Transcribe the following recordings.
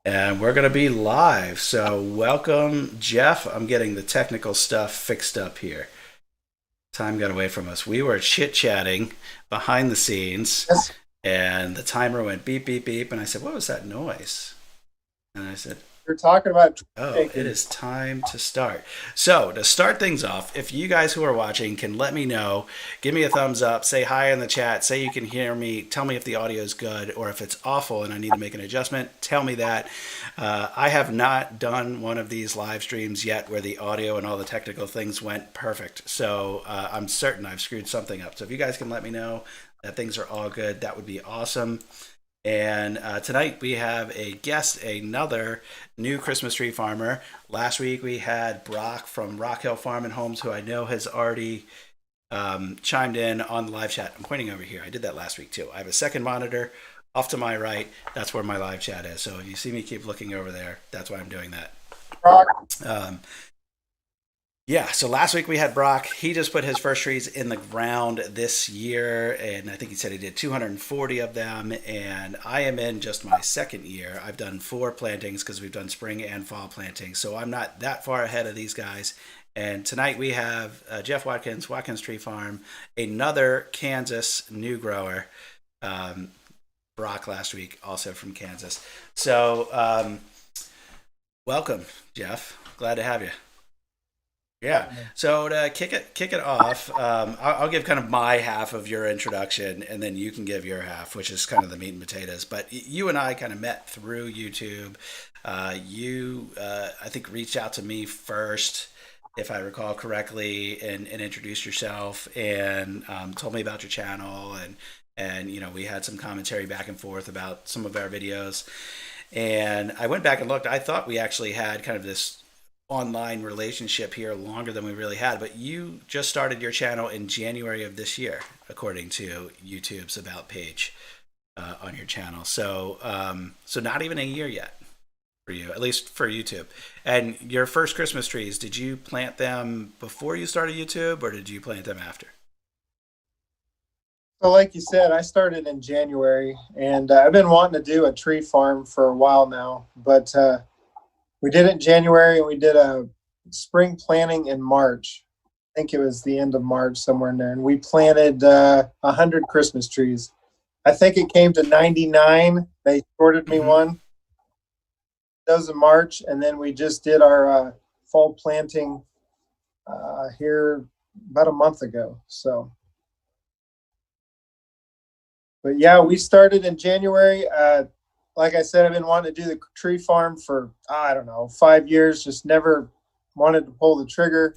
And we're going to be live. So, welcome, Jeff. I'm getting the technical stuff fixed up here. Time got away from us. We were chit chatting behind the scenes, Yes, and the timer went beep, beep, beep. And I said, "What was that noise?" And I said, you're talking about tree "Oh, it shaking. is time to start." So, to start things off, if you guys who are watching can let me know, give me a thumbs up, say hi in the chat, say you can hear me, tell me if the audio is good or if it's awful and I need to make an adjustment, tell me that. I have not done one of these live streams yet where the audio and all the technical things went perfect. So, I'm certain I've screwed something up. So, if you guys can let me know that things are all good, that would be awesome. And tonight we have a guest, another new Christmas tree farmer. Last week we had Brock from Rock Hill Farm and Homes, who I know has already chimed in on the live chat. I'm pointing over here. I did that last week too. I have a second monitor off to my right. That's where my live chat is. So if you see me keep looking over there, that's why I'm doing that. Rock. Um, yeah, so last week we had Brock. He just put his first trees in the ground this year, and I think he said he did 240 of them. And I am in just my second year. I've done four plantings because we've done spring and fall plantings, so I'm not that far ahead of these guys. And tonight we have Jeff Watkins, Watkins Tree Farm, another Kansas new grower. Um, Brock last week, also from Kansas. So welcome, Jeff. Glad to have you. Yeah. So to kick it off, I'll give kind of my half of your introduction, and then you can give your half, which is kind of the meat and potatoes. But you and I kind of met through YouTube. I think, reached out to me first, if I recall correctly, and introduced yourself and told me about your channel, and we had some commentary back and forth about some of our videos. And I went back and looked. I thought we actually had kind of this online relationship here longer than we really had, but you just started your channel in January of this year, according to YouTube's about page on your channel. So not even a year yet for you, at least for YouTube. And your first Christmas trees, did you plant them before you started YouTube, or did you plant them after? So, like you said, I started in January, and I've been wanting to do a tree farm for a while now. But we did it in January, and we did a spring planting in March. I think it was the end of March, somewhere in there. And we planted 100 Christmas trees. I think it came to 99. They shorted me Mm-hmm. one. Those in March, and then we just did our fall planting here about a month ago. So. But yeah, we started in January. Like I said, I've been wanting to do the tree farm for, I don't know, 5 years, just never wanted to pull the trigger.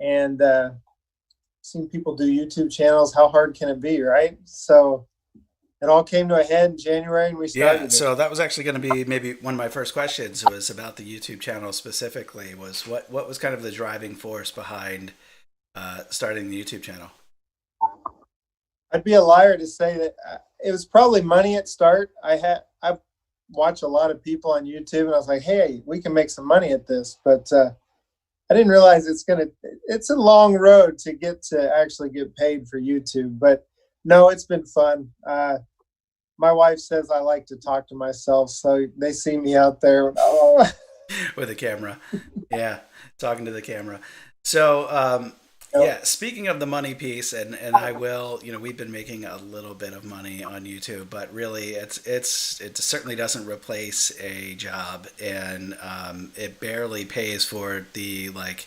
And seen people do YouTube channels. How hard can it be, right? So it all came to a head in January and we Yeah, started it. so that was actually going to be maybe one of my first questions was about the YouTube channel specifically. Was what was kind of the driving force behind starting the YouTube channel? I'd be a liar to say that it was probably money at start. I watch a lot of people on YouTube and I was like, hey, we can make some money at this. But I didn't realize it's a long road to get to actually get paid for YouTube. But no, it's been fun. My wife says I like to talk to myself, so they see me out there. Oh, With a camera. Yeah, talking to the camera. So, no. yeah, speaking of the money piece, and I will, we've been making a little bit of money on YouTube, but really, it certainly doesn't replace a job, and it barely pays for the like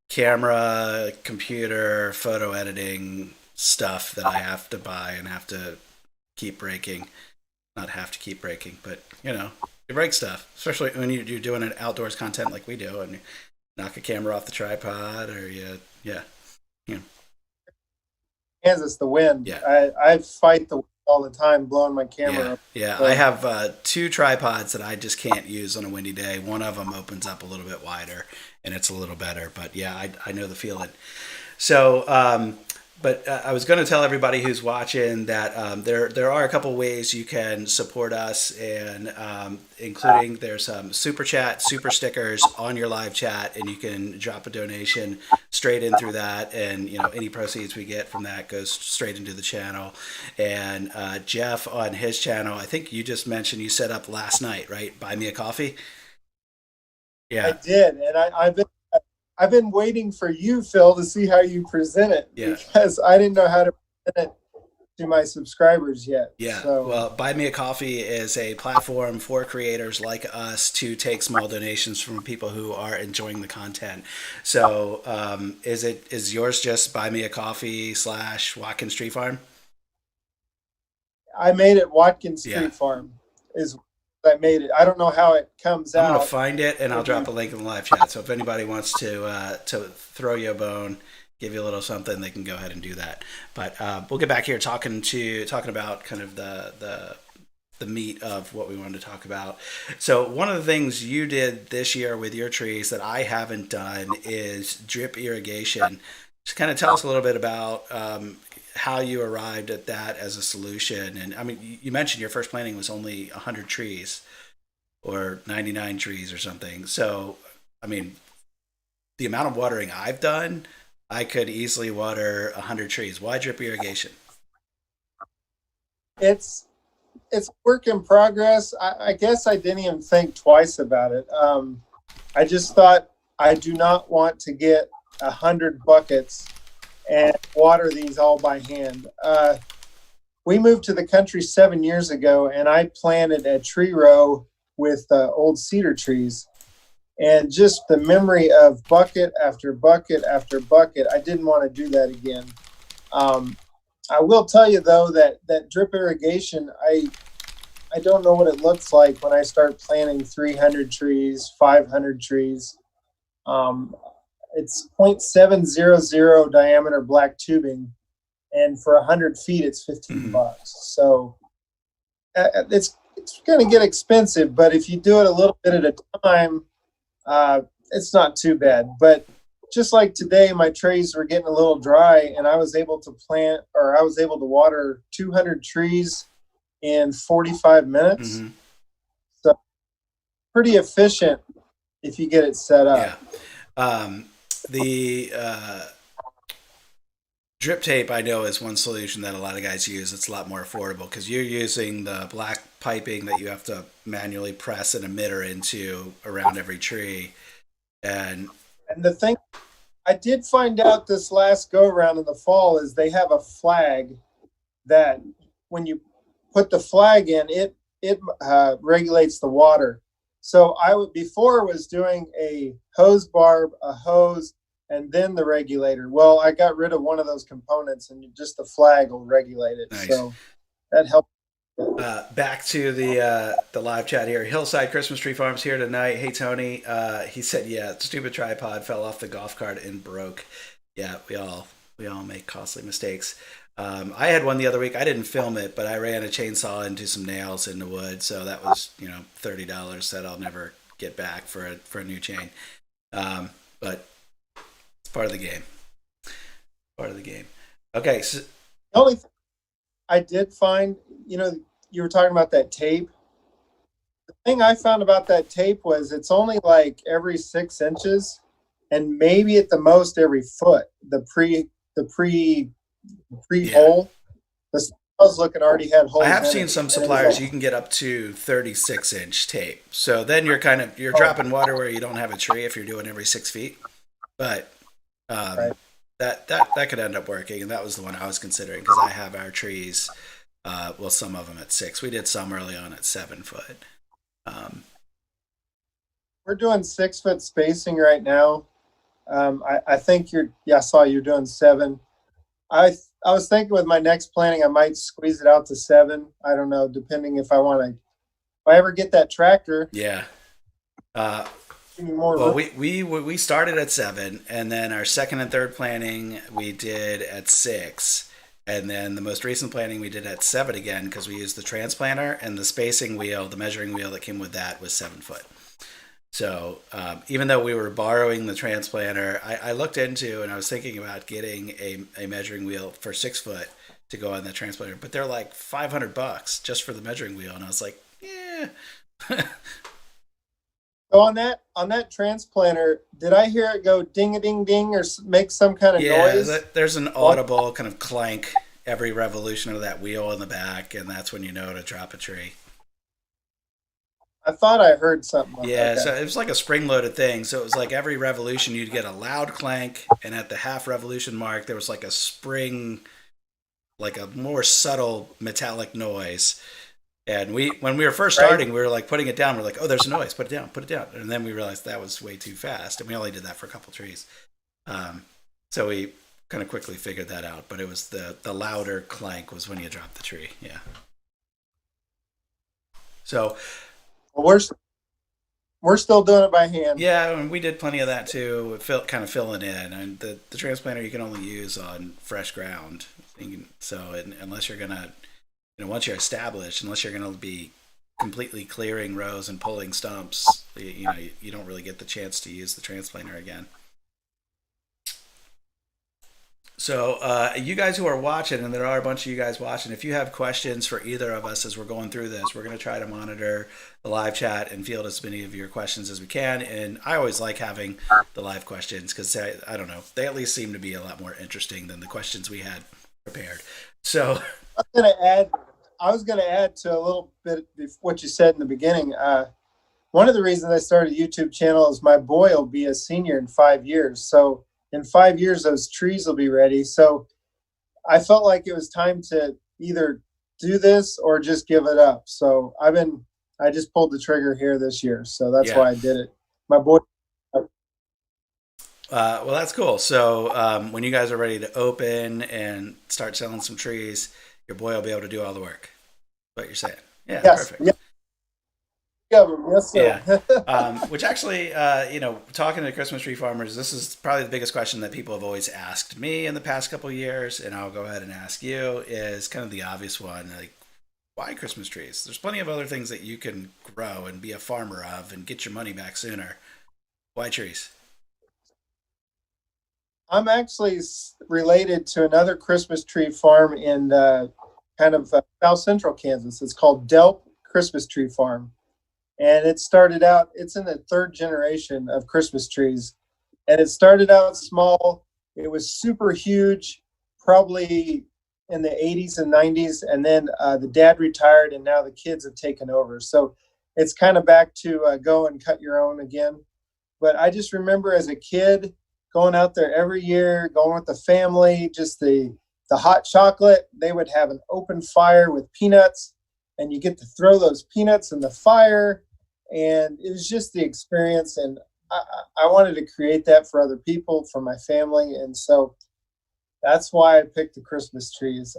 camera, computer, photo editing stuff that I have to buy and have to keep breaking. Not have to keep breaking, but you break stuff, especially when you're doing an outdoors content like we do, and you knock a camera off the tripod, or yeah, you know, Kansas, the wind. yeah, I fight the wind all the time, blowing my yeah, camera up. yeah. I So have two tripods that I just can't use on a windy day. One of them opens up a little bit wider, and it's a little better. But yeah, I know the feeling. So But I was going to tell everybody who's watching that there are a couple ways you can support us, and including there's some super chat, super stickers on your live chat, and you can drop a donation straight in through that, and any proceeds we get from that goes straight into the channel. And Jeff on his channel, I think you just mentioned you set up last night, right? Buy me a coffee. I Yeah, did, and I've been waiting for you, Phil, to see how you present it yeah. because I didn't know how to present it to my subscribers yet. Yeah, So well, Buy Me a Coffee is a platform for creators like us to take small donations from people who are enjoying the content. So, is yours just Buy Me a Coffee / Watkins Tree Farm? I made it Watkins Yeah, Street Farm is I made it. I don't know how it comes I'm gonna out. find it and I'll If drop you, a link in the live chat. So if anybody wants to throw you a bone, give you a little something, they can go ahead and do that. But we'll get back here talking about kind of the meat of what we wanted to talk about. So one of the things you did this year with your trees that I haven't done is drip irrigation. Just kind of tell us a little bit about how you arrived at that as a solution. And I mean, you mentioned your first planting was only 100 trees or 99 trees or something. So, I mean, the amount of watering I've done, I could easily water 100 trees. Why drip irrigation? it's it's work in progress. I guess I didn't even think twice about it. I just thought I do not want to get 100 buckets and water these all by hand. We moved to the country 7 years ago, and I planted a tree row with old cedar trees. And just the memory of bucket after bucket after bucket, I didn't want to do that again. Um, I will tell you though that drip irrigation, I don't know what it looks like when I start planting 300 trees, 500 trees. Um, it's 0.700 diameter black tubing, and for 100 feet, it's 15 Mm-hmm. bucks. So it's going to get expensive, but if you do it a little bit at a time, uh, it's not too bad. But just like today, my trays were getting a little dry, and I was able to water 200 trees in 45 minutes. Mm-hmm. So pretty efficient if you get it set Yeah. up. The drip tape I know is one solution that a lot of guys use. It's a lot more affordable because you're using the black piping that you have to manually press an emitter into around every tree. And And the thing I did find out this last go around in the fall is they have a flag that when you put the flag in, it regulates the water. So I would before was doing a hose barb, a hose, and then the regulator. Well, I got rid of one of those components, and just the flag will regulate it. nice. So that helped. Back to the live chat here. Hillside Christmas Tree Farms here tonight. Hey Tony, he said, yeah, stupid tripod fell off the golf cart and broke. Yeah, we all make costly mistakes. I had one the other week. I didn't film it, but I ran a chainsaw into some nails in the wood, so that was $30 that I'll never get back for a new chain. But it's part of the game. Part of the game. Okay, so The only thing I did find, you were talking about that tape. The thing I found about that tape was it's only like every 6 inches, and maybe at the most every foot. The pre yeah. hole. The stuff I was looking already had holes I have in seen it, some and it was suppliers you like, can get up to 36-inch tape. So then you're dropping water where you don't have a tree if you're doing every 6 feet. But um, right. that could end up working, and that was the one I was considering because I have our trees. Well, some of them at 6. We did some early on at 7 foot. Um, We're doing 6 foot spacing right now. I think I saw you're doing 7. I was thinking with my next planting, I might squeeze it out to 7. I don't know, depending if I ever get that tractor, yeah. Uh, give me more well, room. we started at 7, and then our second and third planting we did at 6. And then the most recent planting we did at 7 again because we used the transplanter and the spacing wheel, the measuring wheel that came with that was 7 foot. So even though we were borrowing the transplanter, I looked into and I was thinking about getting a measuring wheel for 6 foot to go on the transplanter, but they're like $500 just for the measuring wheel, and I was like, yeah. So on that transplanter, did I hear it go ding a ding ding or make some kind of Yeah, noise? there's an Well, audible kind of clank every revolution of that wheel in the back, and that's when you know to drop a tree. I thought I heard something. Yeah, Okay. so it was like a spring-loaded thing. So it was like every revolution you'd get a loud clank, and at the half revolution mark there was like a spring, like a more subtle metallic noise. And when we were first Right. starting, we were like putting it down. We're like, oh, there's a noise. Put it down. Put it down. And then we realized that was way too fast, and we only did that for a couple trees. Um, so we kind of quickly figured that out. But it was the louder clank was when you dropped the tree. Yeah. So Well, we're still doing it by hand. yeah, and we did plenty of that too. Kind of filling in, and the transplanter you can only use on fresh ground. Unless you're gonna, once you're established, unless you're gonna be completely clearing rows and pulling stumps, you don't really get the chance to use the transplanter again. So, you guys who are watching, and there are a bunch of you guys watching, if you have questions for either of us as we're going through this, we're going to try to monitor the live chat and field as many of your questions as we can. And I always like having the live questions because I don't know, they at least seem to be a lot more interesting than the questions we had prepared. So, I was going to add. I was going to add to a little bit of what you said in the beginning. One of the reasons I started a YouTube channel is my boy will be a senior in 5 years. So in 5 years, those trees will be ready. So I felt like it was time to either do this or just give it up. So I just pulled the trigger here this year. So that's yeah. why I did it. My boy, Well, that's cool. So, when you guys are ready to open and start selling some trees, your boy will be able to do all the work. What you're saying? Yeah, yes, perfect. yes, yes, sir. Yeah. Which actually, talking to Christmas tree farmers, this is probably the biggest question that people have always asked me in the past couple of years, and I'll go ahead and ask you, is kind of the obvious one. Like, why Christmas trees? There's plenty of other things that you can grow and be a farmer of and get your money back sooner. Why trees? I'm actually related to another Christmas tree farm in kind of South Central Kansas. It's called Delp Christmas Tree Farm. And it started out, it's in the third generation of Christmas trees. And it started out small. It was super huge, probably in the 80s and 90s. And then the dad retired, and now the kids have taken over. So it's kind of back to go and cut your own again. But I just remember as a kid going out there every year, going with the family, just the hot chocolate. They would have an open fire with peanuts, and you get to throw those peanuts in the fire. And it was just the experience. And I wanted to create that for other people, for my family. And so that's why I picked the Christmas trees.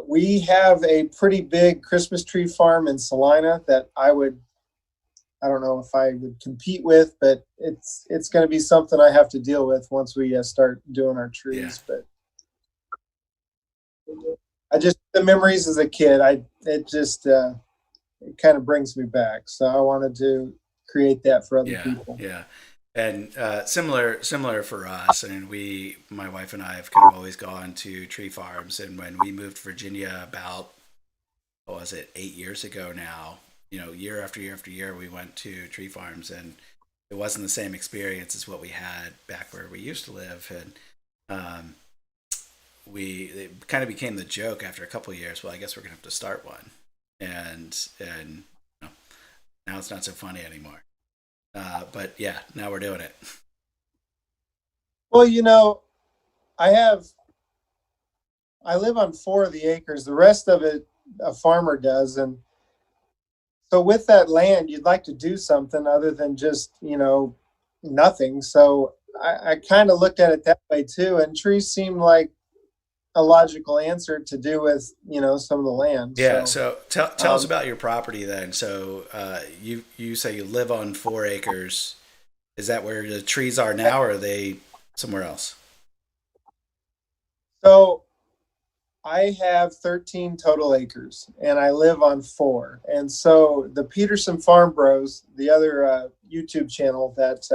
We have a pretty big Christmas tree farm in Salina that I don't know if I would compete with, but it's going to be something I have to deal with once we start doing our Yeah. trees. But I just the memories as a kid, it just it kind of brings me back. So I wanted to create that for other Yeah, people. yeah, and similar for us. I mean, my wife and I have kind of always gone to tree farms, and when we moved to Virginia about, what was it, 8 years ago now, year after year after year, we went to tree farms, and it wasn't the same experience as what we had back where we used to live, and um, it kind of became the joke after a couple of years. Well, I guess we're gonna have to start one, and now it's not so funny anymore. But yeah, now we're doing it. Well, I have I live on 4 of the acres. The rest of it a farmer does, and so with that land, you'd like to do something other than just nothing. So I kind of looked at it that way too, and trees seemed like a logical answer to do with some of the land. Yeah. So So tell us um, about your property then. So you say you live on 4 acres. Is that where the trees are now, or are they somewhere else? so I have 13 total acres and I live on 4. And so the Peterson Farm Bros, the other YouTube channel that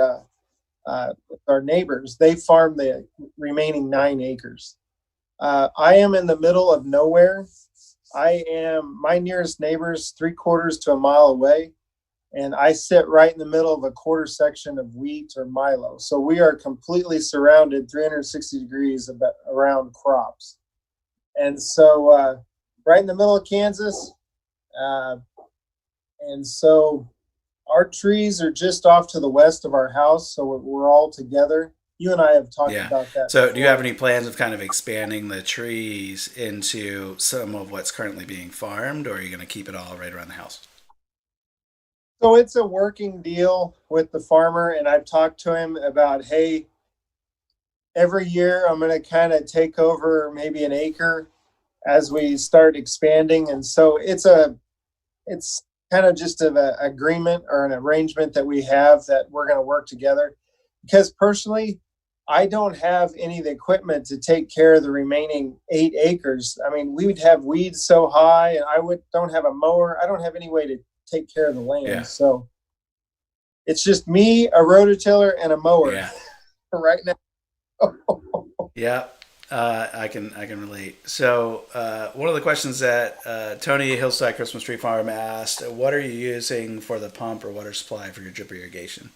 our neighbors, they farm the remaining 9 acres. I am in the middle of nowhere. My nearest neighbor's 3/4 to a mile away, and I sit right in the middle of a quarter section of wheat or milo. So we are completely surrounded 360 degrees around crops. And so right in the middle of Kansas. Uh, and so our trees are just off to the west of our house. So we're all together. You and I have talked Yeah. about that So, do you before. have any plans of kind of expanding the trees into some of what's currently being farmed, or are you going to keep it all right around the house? So it's a working deal with the farmer. And I've talked to him about, hey, every year I'm going to kind of take over maybe an acre as we start expanding. And so it's kind of just an agreement or an arrangement that we have that we're going to work together. Because personally, I don't have any of the equipment to take care of the remaining 8 acres. I mean, we would have weeds so high, and don't have a mower. I don't have any way to take care of the land. Yeah. So it's just me, a rototiller, and a mower Yeah. right now. Yeah. I can relate. So, one of the questions that Tony Hillside Christmas Tree Farm asked: what are you using for the pump or water supply for your drip irrigation?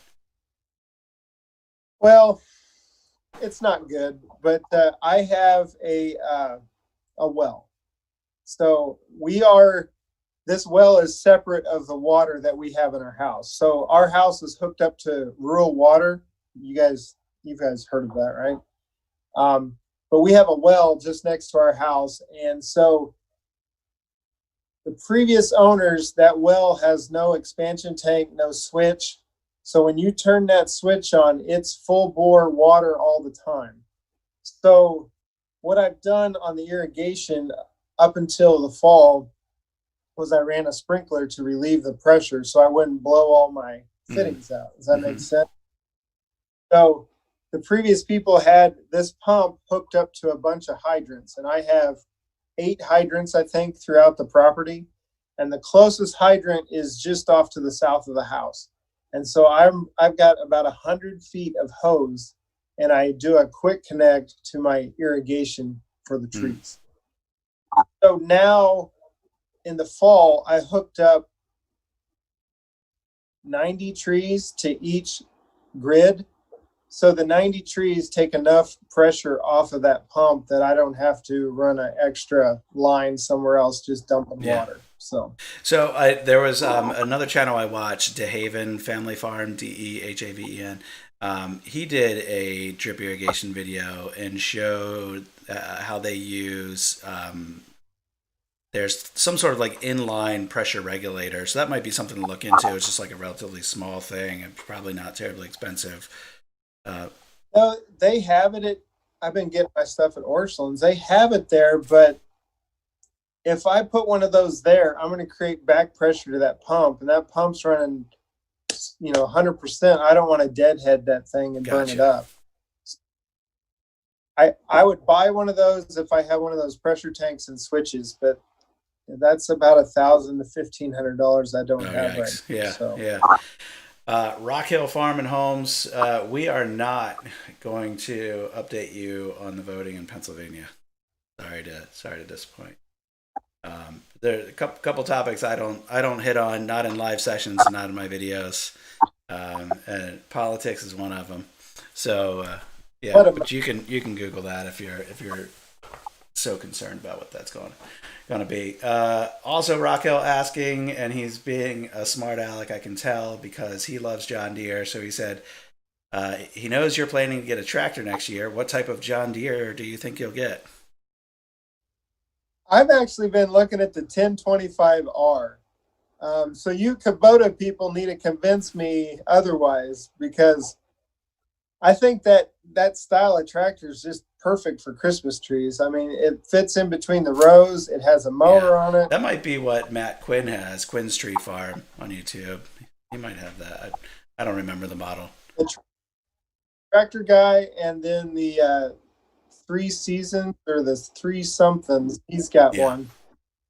Well, it's not good, but I have a well. So this well is separate of the water that we have in our house. So our house is hooked up to rural water. You guys heard of that, right? But we have a well just next to our house, and so the previous owners, that well has no expansion tank, no switch. So when you turn that switch on, it's full bore water all the time. So what I've done on the irrigation up until the fall was I ran a sprinkler to relieve the pressure so I wouldn't blow all my Mm-hmm. fittings out. Does that make Mm-hmm. sense? So the previous people had this pump hooked up to a bunch of hydrants, and I have 8 hydrants, I think, throughout the property. And the closest hydrant is just off to the south of the house. And so I've got about 100 feet of hose, and I do a quick connect to my irrigation for the Mm. trees. So now in the fall, I hooked up 90 trees to each grid. So the 90 trees take enough pressure off of that pump that I don't have to run an extra line somewhere else just dumping Yeah. water. So So there was another channel I watched, DeHaven Family Farm, Dehaven. He did a drip irrigation video and showed how they use. There's some sort of like inline pressure regulator, so that might be something to look into. It's just like a relatively small thing and probably not terribly expensive. Uh, no, they have it I've been getting my stuff at Orchlands. They have it there, but if I put one of those there, I'm going to create back pressure to that pump, and that pump's running, 100%. I don't want to deadhead that thing and burn it Gotcha. up. I would buy one of those if I had one of those pressure tanks and switches, but that's about $1,000 to $1,500 I don't Oh, have right yikes. now. Yeah, So yeah. Rock Hill Farm and Homes, we are not going to update you on the voting in Pennsylvania. Sorry to disappoint. There are a couple topics I don't hit on, not in live sessions, and not in my videos. And politics is one of them. So yeah, what about but you can Google that if you're so concerned about what that's going to be. Also, Raquel asking, and he's being a smart aleck, I can tell, because he loves John Deere. So he said he knows you're planning to get a tractor next year. What type of John Deere do you think you'll get? I've actually been looking at the 1025R. So you Kubota people need to convince me otherwise, because I think that style of tractor is just perfect for Christmas trees. I mean, it fits in between the rows. It has a Yeah, mower on it. that might be what Matt Quinn has, Quinn's Tree Farm on YouTube. He might have that. I don't remember the model. The tractor guy, and then the three seasons or the three somethings. He's got Yeah. one.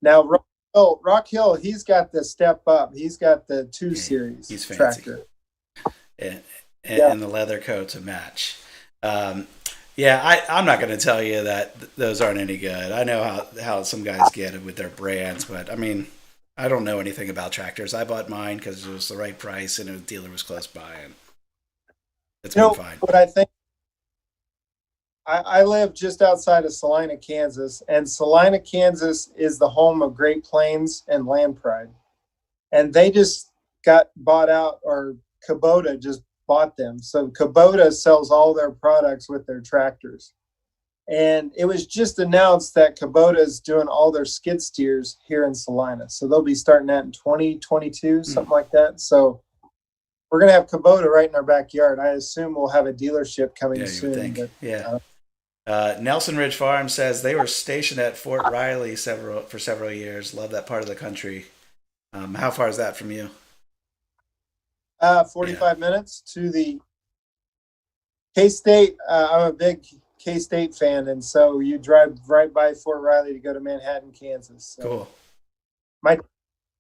Now, Rock Hill, he's got the step up. He's got the 2 Yeah, series he's fancy. tractor. And, Yeah. and the leather coat to match. Um, yeah, I'm not going to tell you that those aren't any good. I know how some guys get it with their brands, but I mean, I don't know anything about tractors. I bought mine because it was the right price and the dealer was close by, and it's You been know fine. what I think? I live just outside of Salina, Kansas, and Salina, Kansas is the home of Great Plains and Land Pride. And they just got bought out, or Kubota just bought them. So Kubota sells all their products with their tractors. And it was just announced that Kubota is doing all their skid steers here in Salina. So they'll be starting that in 2022, something like that. So we're going to have Kubota right in our backyard. I assume we'll have a dealership coming Yeah, you would soon. think. But, Yeah. Nelson Ridge Farm says they were stationed at Fort Riley for several years. Love that part of the country. How far is that from you? 45 minutes to the K-State. I'm a big K-State fan, and so you drive right by Fort Riley to go to Manhattan, Kansas. So Cool. my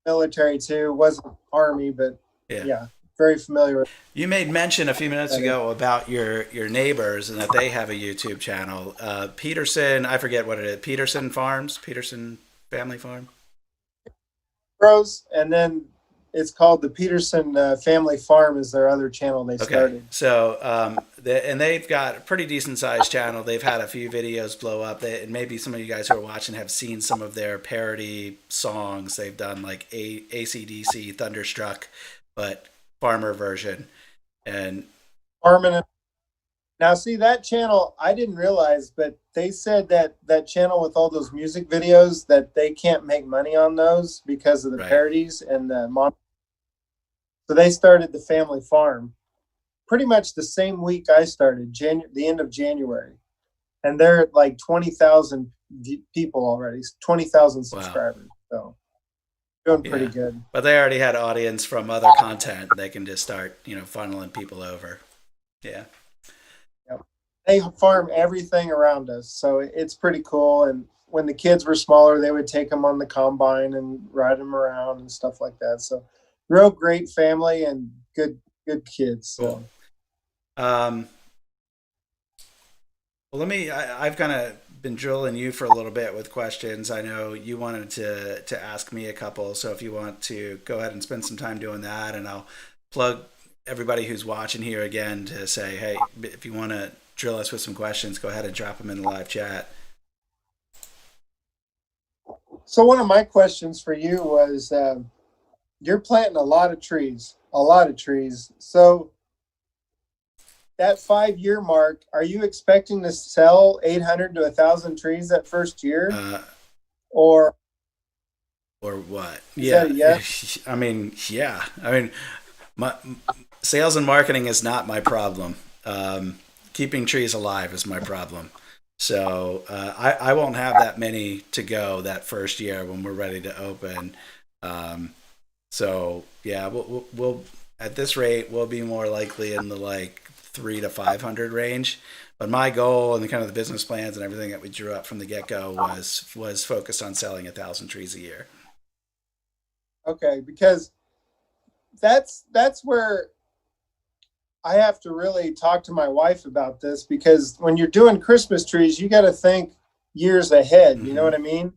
military too, wasn't Army, but yeah, very familiar with. You made mention a few minutes ago about your neighbors and that they have a YouTube channel. Peterson, I forget what it is. Peterson Family Farm. Bros, and then it's called the Peterson Family Farm is their other channel they started. So, and they've got a pretty decent sized channel. They've had a few videos blow up. And maybe some of you guys who are watching have seen some of their parody songs. They've done like AC/DC Thunderstruck, but farmer version. And Farming. Now, see that channel, I didn't realize, but they said that that channel with all those music videos that they can't make money on those because of the parodies and the so they started the Family Farm pretty much the same week I started, the end of January. And they're at like 20,000 people already, 20,000 subscribers. Wow. So doing pretty good. But they already had audience from other content. They can just start, funneling people over. Yeah. Yep. They farm everything around us. So it's pretty cool. And when the kids were smaller, they would take them on the combine and ride them around and stuff like that. So real great family and good kids. So. Cool. Well, I've kind of been drilling you for a little bit with questions. I know you wanted to ask me a couple, so if you want to go ahead and spend some time doing that, and I'll plug everybody who's watching here again to say, hey, if you want to drill us with some questions, go ahead and drop them in the live chat. So one of my questions for you was, you're planting a lot of trees. So that 5-year mark, are you expecting to sell 800 to 1,000 trees that first year? Or what? Yeah. Yes? I mean, my sales and marketing is not my problem. Keeping trees alive is my problem. So I won't have that many to go that first year when we're ready to open. So yeah, we'll at this rate we'll be more likely in the like 300 to 500 range. But my goal and the kind of the business plans and everything that we drew up from the get-go was focused on selling 1,000 trees a year. Okay, because that's where I have to really talk to my wife about this, because when you're doing Christmas trees, you got to think years ahead. You know what I mean?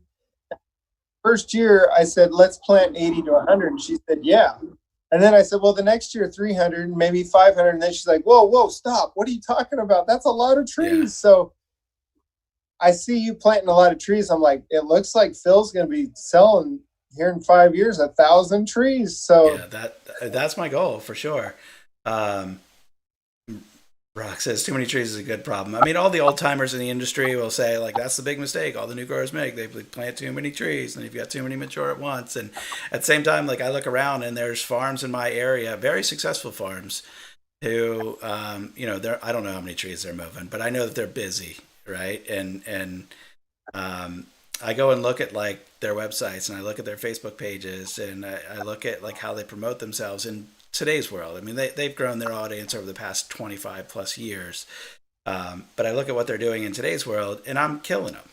First year, I said, let's plant 80 to 100. And she said, yeah. And then I said, well, the next year, 300, maybe 500. And then she's like, whoa, stop. What are you talking about? That's a lot of trees. Yeah. So I see you planting a lot of trees. I'm like, it looks like Phil's going to be selling here in 5 years 1,000 trees. So yeah, that's my goal for sure. Rock says too many trees is a good problem. I mean, all the old timers in the industry will say like that's the big mistake all the new growers make. They plant too many trees and you've got too many mature at once. And at the same time, like I look around and there's farms in my area, very successful farms, who I don't know how many trees they're moving, but I know that they're busy, right? And I go and look at like their websites and I look at their Facebook pages and I look at like how they promote themselves in today's world. I mean, they've grown their audience over the past 25 plus years. But I look at what they're doing in today's world, and I'm killing them,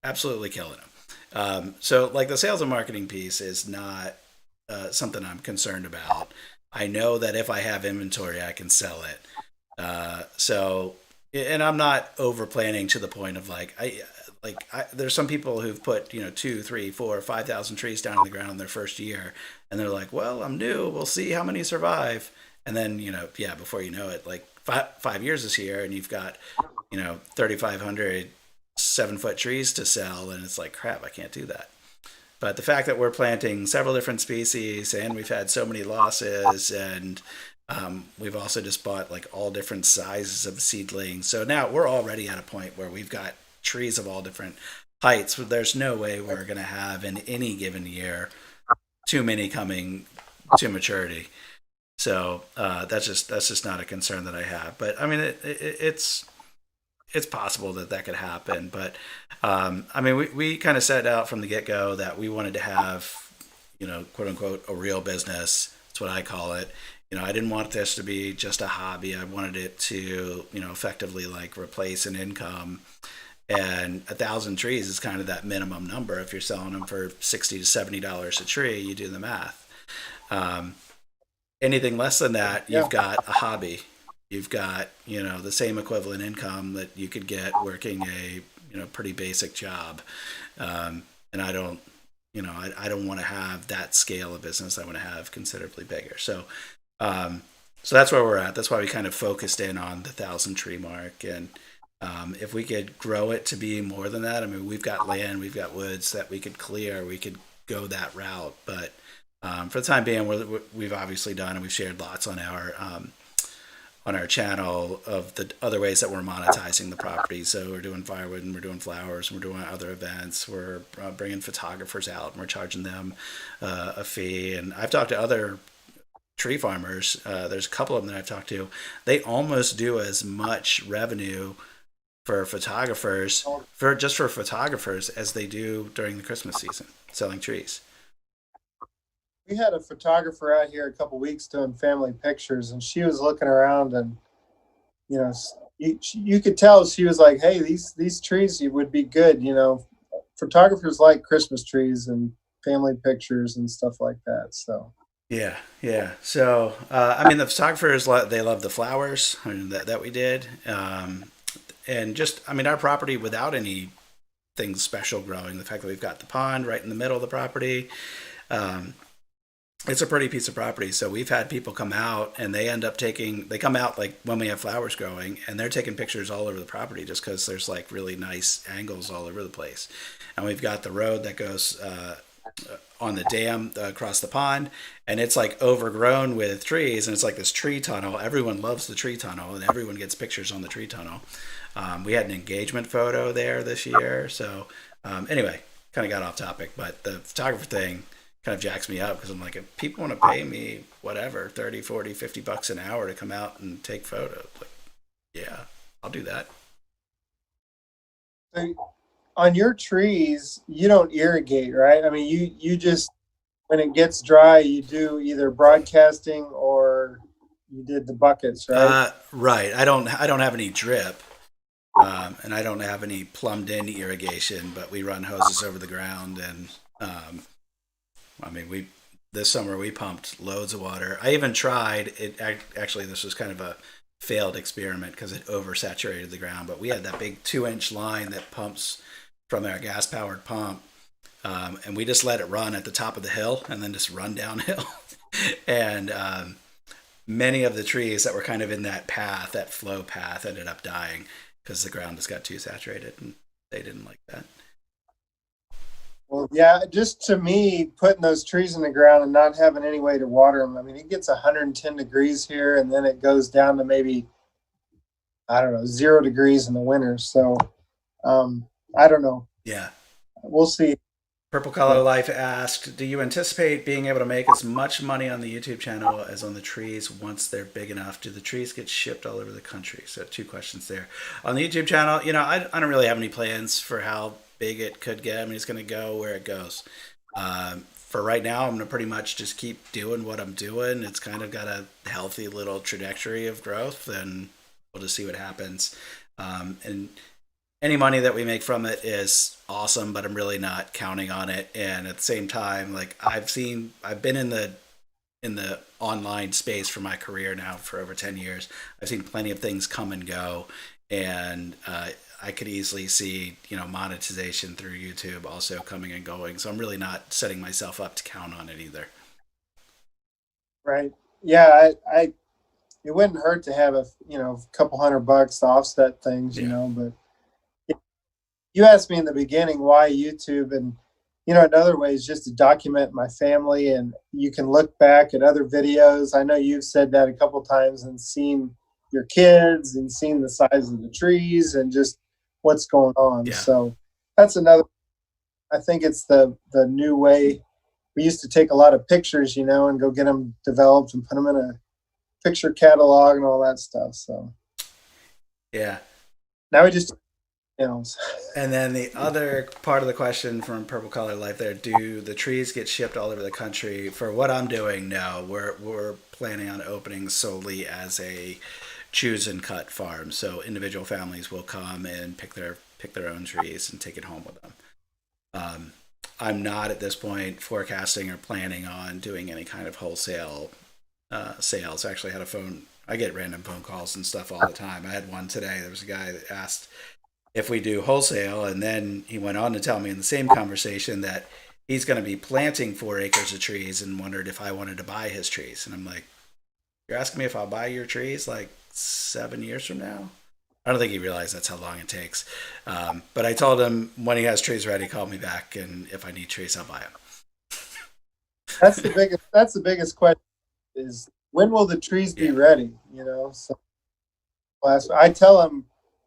absolutely killing them. So, like the sales and marketing piece is not something I'm concerned about. I know that if I have inventory, I can sell it. So, and I'm not over planning to the point of there's some people who've put 2, 3, 4, 5,000 trees down on the ground in their first year, and they're like, well, I'm new, we'll see how many survive. And then yeah, before you know it, like 5 years is here, and you've got 3,500 7-foot trees to sell, and it's like, crap, I can't do that. But the fact that we're planting several different species, and we've had so many losses, and we've also just bought like all different sizes of seedlings, so now we're already at a point where we've got trees of all different heights. There's no way we're going to have in any given year too many coming to maturity. So that's just not a concern that I have. But I mean, it's possible that that could happen. But I mean, we kind of set out from the get go that we wanted to have, quote unquote, a real business. That's what I call it. I didn't want this to be just a hobby. I wanted it to, effectively like replace an income. And 1,000 trees is kind of that minimum number. If you're selling them for $60 to $70 a tree, you do the math. Um, Anything less than that, Yeah. you've got a hobby. You've got, the same equivalent income that you could get working a, pretty basic job. And I don't, I don't want to have that scale of business. I want to have considerably bigger. So that's where we're at. That's why we kind of focused in on the 1,000 tree mark. And if we could grow it to be more than that, I mean, we've got land, we've got woods that we could clear. We could go that route. But for the time being, we've obviously done, and we've shared lots on our channel of the other ways that we're monetizing the property. So we're doing firewood, and we're doing flowers, and we're doing other events. We're bringing photographers out, and we're charging them a fee. And I've talked to other tree farmers. There's a couple of them that I've talked to. They almost do as much revenue for photographers as they do during the Christmas season selling trees. We had a photographer out here a couple weeks doing family pictures, and she was looking around, and you could tell she was like, "Hey, these trees would be good." Photographers like Christmas trees and family pictures and stuff like that. So Yeah, yeah. So I mean, the photographers they love the flowers, I mean, that we did, and just I mean, our property without anything special growing. The fact that we've got the pond right in the middle of the property. Um, it's a pretty piece of property. So we've had people come out, and they come out like when we have flowers growing, and they're taking pictures all over the property just because there's like really nice angles all over the place. And we've got the road that goes on the dam across the pond, and it's like overgrown with trees, and it's like this tree tunnel. Everyone loves the tree tunnel, and everyone gets pictures on the tree tunnel. We had an engagement photo there this year. So anyway, kind of got off topic, but the photographer thing kind of jacks me up because I'm like, if people want to pay me whatever, 30, 40, $50 an hour to come out and take photos, like, yeah, I'll do that. So on your trees, you don't irrigate, right? I mean, you just when it gets dry, you do either broadcasting or you did the buckets, right? Right. I don't have any drip, and I don't have any plumbed in irrigation, but we run hoses over the ground. And I mean, this summer we pumped loads of water. I even tried it. Actually, this was kind of a failed experiment because it oversaturated the ground. But we had that big 2-inch line that pumps from our gas powered pump, and we just let it run at the top of the hill and then just run downhill. And many of the trees that were kind of in that path, that flow path, ended up dying because the ground just got too saturated, and they didn't like that. Well, yeah, just to me, putting those trees in the ground and not having any way to water them. I mean, it gets 110 degrees here, and then it goes down to maybe, I don't know, 0 degrees in the winter. So I don't know. Yeah. We'll see. Purple Collar Life asked, do you anticipate being able to make as much money on the YouTube channel as on the trees once they're big enough? Do the trees get shipped all over the country? So 2 questions there. On the YouTube channel, I don't really have any plans for how big it could get. I mean, it's going to go where it goes. For right now, I'm going to pretty much just keep doing what I'm doing. It's kind of got a healthy little trajectory of growth, and we'll just see what happens. And any money that we make from it is awesome, but I'm really not counting on it. And at the same time, like I've been in the online space for my career now for over 10 years. I've seen plenty of things come and go, and I could easily see, monetization through YouTube also coming and going. So I'm really not setting myself up to count on it either. Right. Yeah. I it wouldn't hurt to have a couple $100 to offset things, Yeah. but you asked me in the beginning why YouTube, and another way is just to document my family, and you can look back at other videos. I know you've said that a couple times and seen your kids and seen the size of the trees and just what's going on. Yeah. So that's another. I think it's the new way. We used to take a lot of pictures, and go get them developed and put them in a picture catalog and all that stuff. So Yeah. now we just, you know, And then the other part of the question from Purple Collar Life there, do the trees get shipped all over the country? For what I'm doing, no. We're planning on opening solely as a choose and cut farm. So individual families will come and pick their own trees and take it home with them. Um, I'm not at this point forecasting or planning on doing any kind of wholesale sales. I actually had a phone. I get random phone calls and stuff all the time. I had one today. There was a guy that asked if we do wholesale, and then he went on to tell me in the same conversation that he's going to be planting 4 acres of trees and wondered if I wanted to buy his trees. And I'm like, you're asking me if I'll buy your trees like 7 years from now? I don't think he realized that's how long it takes. But I told him when he has trees ready, call me back, and if I need trees, I'll buy them. that's the biggest question is when will the trees be Yeah. ready? So I tell them,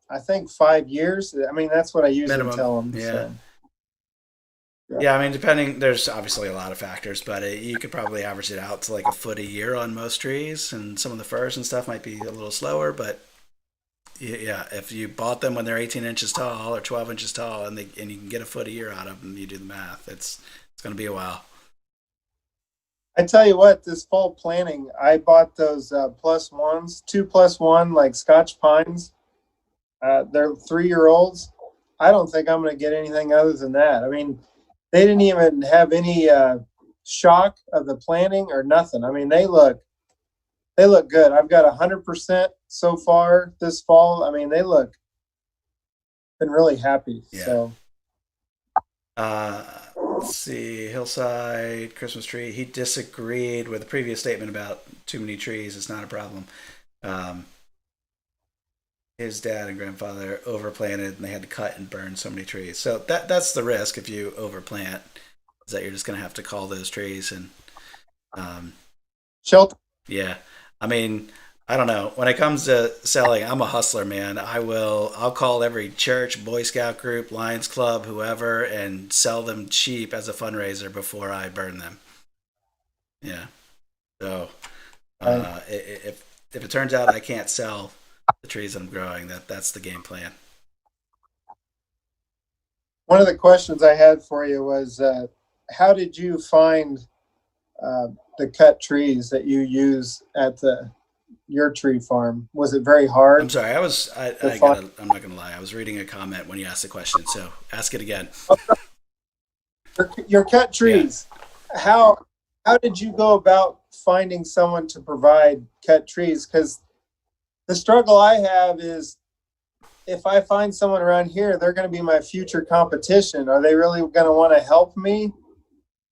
I think 5 years. I mean, that's what I usually Minimum. tell them. Yeah. So, Yeah, I mean, depending, there's obviously a lot of factors, but you could probably average it out to like a foot a year on most trees, and some of the firs and stuff might be a little slower, but yeah, if you bought them when they're 18 inches tall or 12 inches tall, and you can get a foot a year out of them, you do the math. It's going to be a while. I tell you what, this fall planting, I bought those +1s, 2+1 like Scotch pines. They're 3-year-olds. I don't think I'm going to get anything other than that. I mean, they didn't even have any shock of the planting or nothing. I mean, they look good. I've got 100% so far this fall. I mean, been really happy. Yeah. So Let's see, Hillside Christmas tree. He disagreed with the previous statement about too many trees. It's not a problem. Um, his dad and grandfather overplanted, and they had to cut and burn so many trees. So that's the risk if you overplant, is that you're just going to have to call those trees. And shelter. yeah, I mean, I don't know. When it comes to selling, I'm a hustler, man. I'll call every church, Boy Scout group, Lions Club, whoever, and sell them cheap as a fundraiser before I burn them. Yeah. So if it turns out I can't sell the trees I'm growing, that's the game plan. One of the questions I had for you was, how did you find the cut trees that you use at your tree farm? Was it very hard? I'm sorry. I'm not gonna lie. I was reading a comment when you asked the question, so ask it again. Your cut trees. Yeah. How did you go about finding someone to provide cut trees? Because the struggle I have is, if I find someone around here, they're going to be my future competition. Are they really going to want to help me?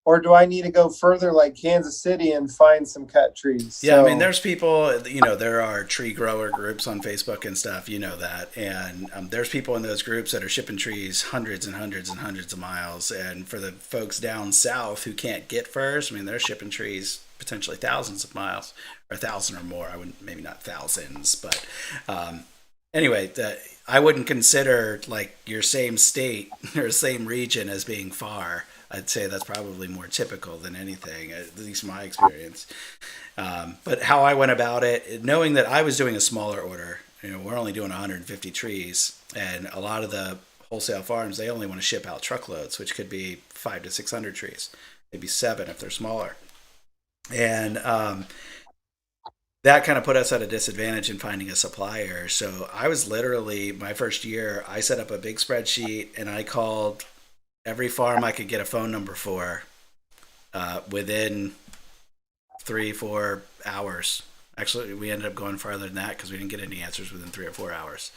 Or do I need to go further like Kansas City and find some cut trees? Yeah, I mean, there's people, there are tree grower groups on Facebook and stuff, that. And there's people in those groups that are shipping trees hundreds and hundreds and hundreds of miles. And for the folks down south who can't get firs, I mean, they're shipping trees potentially thousands of miles, or 1,000 or more. I wouldn't, maybe not thousands, but anyway, I wouldn't consider like your same state or same region as being far. I'd say that's probably more typical than anything, at least my experience. But how I went about it, knowing that I was doing a smaller order, we're only doing 150 trees, and a lot of the wholesale farms, they only want to ship out truckloads, which could be 500 to 600 trees, maybe 7 if they're smaller. And that kind of put us at a disadvantage in finding a supplier. So I was literally, my first year, I set up a big spreadsheet and I called every farm I could get a phone number for within 3-4 hours. Actually, we ended up going farther than that because we didn't get any answers within 3 or 4 hours.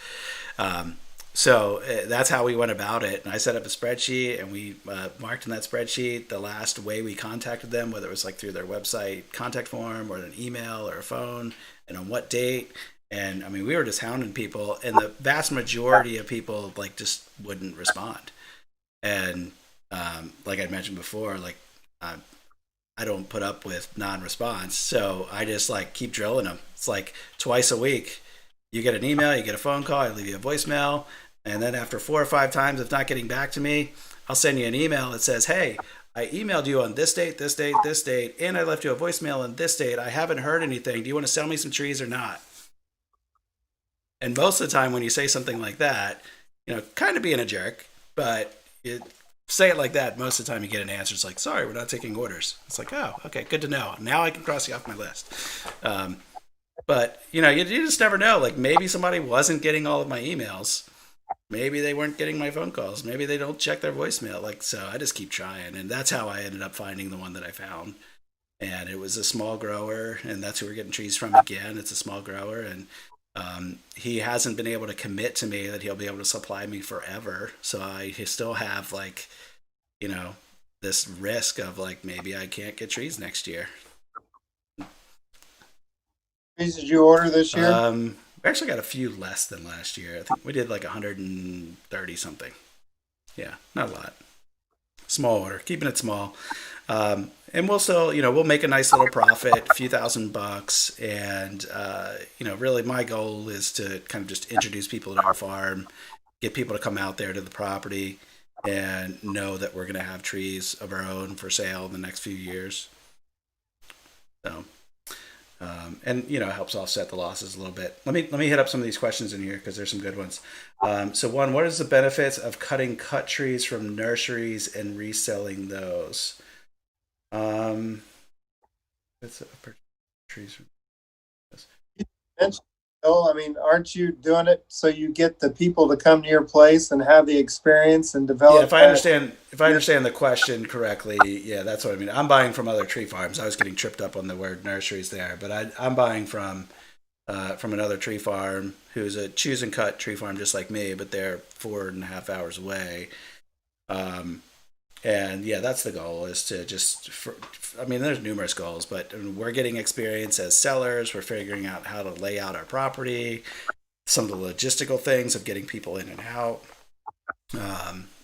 Um, so that's how we went about it. And I set up a spreadsheet, and we marked in that spreadsheet the last way we contacted them, whether it was like through their website contact form or an email or a phone, and on what date. And I mean, we were just hounding people, and the vast majority of people like just wouldn't respond. And like I mentioned before, like uh, I don't put up with non-response, so I just like keep drilling them. It's like twice a week. You get an email, you get a phone call, I leave you a voicemail, and then after 4 or 5 times of not getting back to me, I'll send you an email that says, "Hey, I emailed you on this date, this date, this date, and I left you a voicemail on this date. I haven't heard anything. Do you want to sell me some trees or not?" And most of the time, when you say something like that, kind of being a jerk, but it say it like that, most of the time you get an answer. It's like, "Sorry, we're not taking orders." It's like, "Oh, okay, good to know. Now I can cross you off my list." Um, but you just never know. Like maybe somebody wasn't getting all of my emails. Maybe they weren't getting my phone calls. Maybe they don't check their voicemail. Like so, I just keep trying, and that's how I ended up finding the one that I found. And it was a small grower, and that's who we're getting trees from again. It's a small grower, and he hasn't been able to commit to me that he'll be able to supply me forever. So I still have like you know, this risk of like maybe I can't get trees next year. Trees did you order this year? We actually got a few less than last year. I think we did like 130 something. Yeah, not a lot. Small order, keeping it small. And we'll still, we'll make a nice little profit, a few $1,000, and really my goal is to kind of just introduce people to our farm, get people to come out there to the property, and know that we're going to have trees of our own for sale in the next few years. So, and it helps offset the losses a little bit. Let me hit up some of these questions in here because there's some good ones. So one, what is the benefits of cutting cut trees from nurseries and reselling those? That's trees from this. I mean, aren't you doing it so you get the people to come to your place and have the experience and develop? Yeah, if I understand the question correctly, yeah, that's what I mean. I'm buying from other tree farms. I was getting tripped up on the word nurseries there, but I'm buying from another tree farm who's a choose and cut tree farm just like me, but they're 4.5 hours away. Um, and yeah, that's the goal is to I mean, there's numerous goals, but we're getting experience as sellers. We're figuring out how to lay out our property, some of the logistical things of getting people in and out.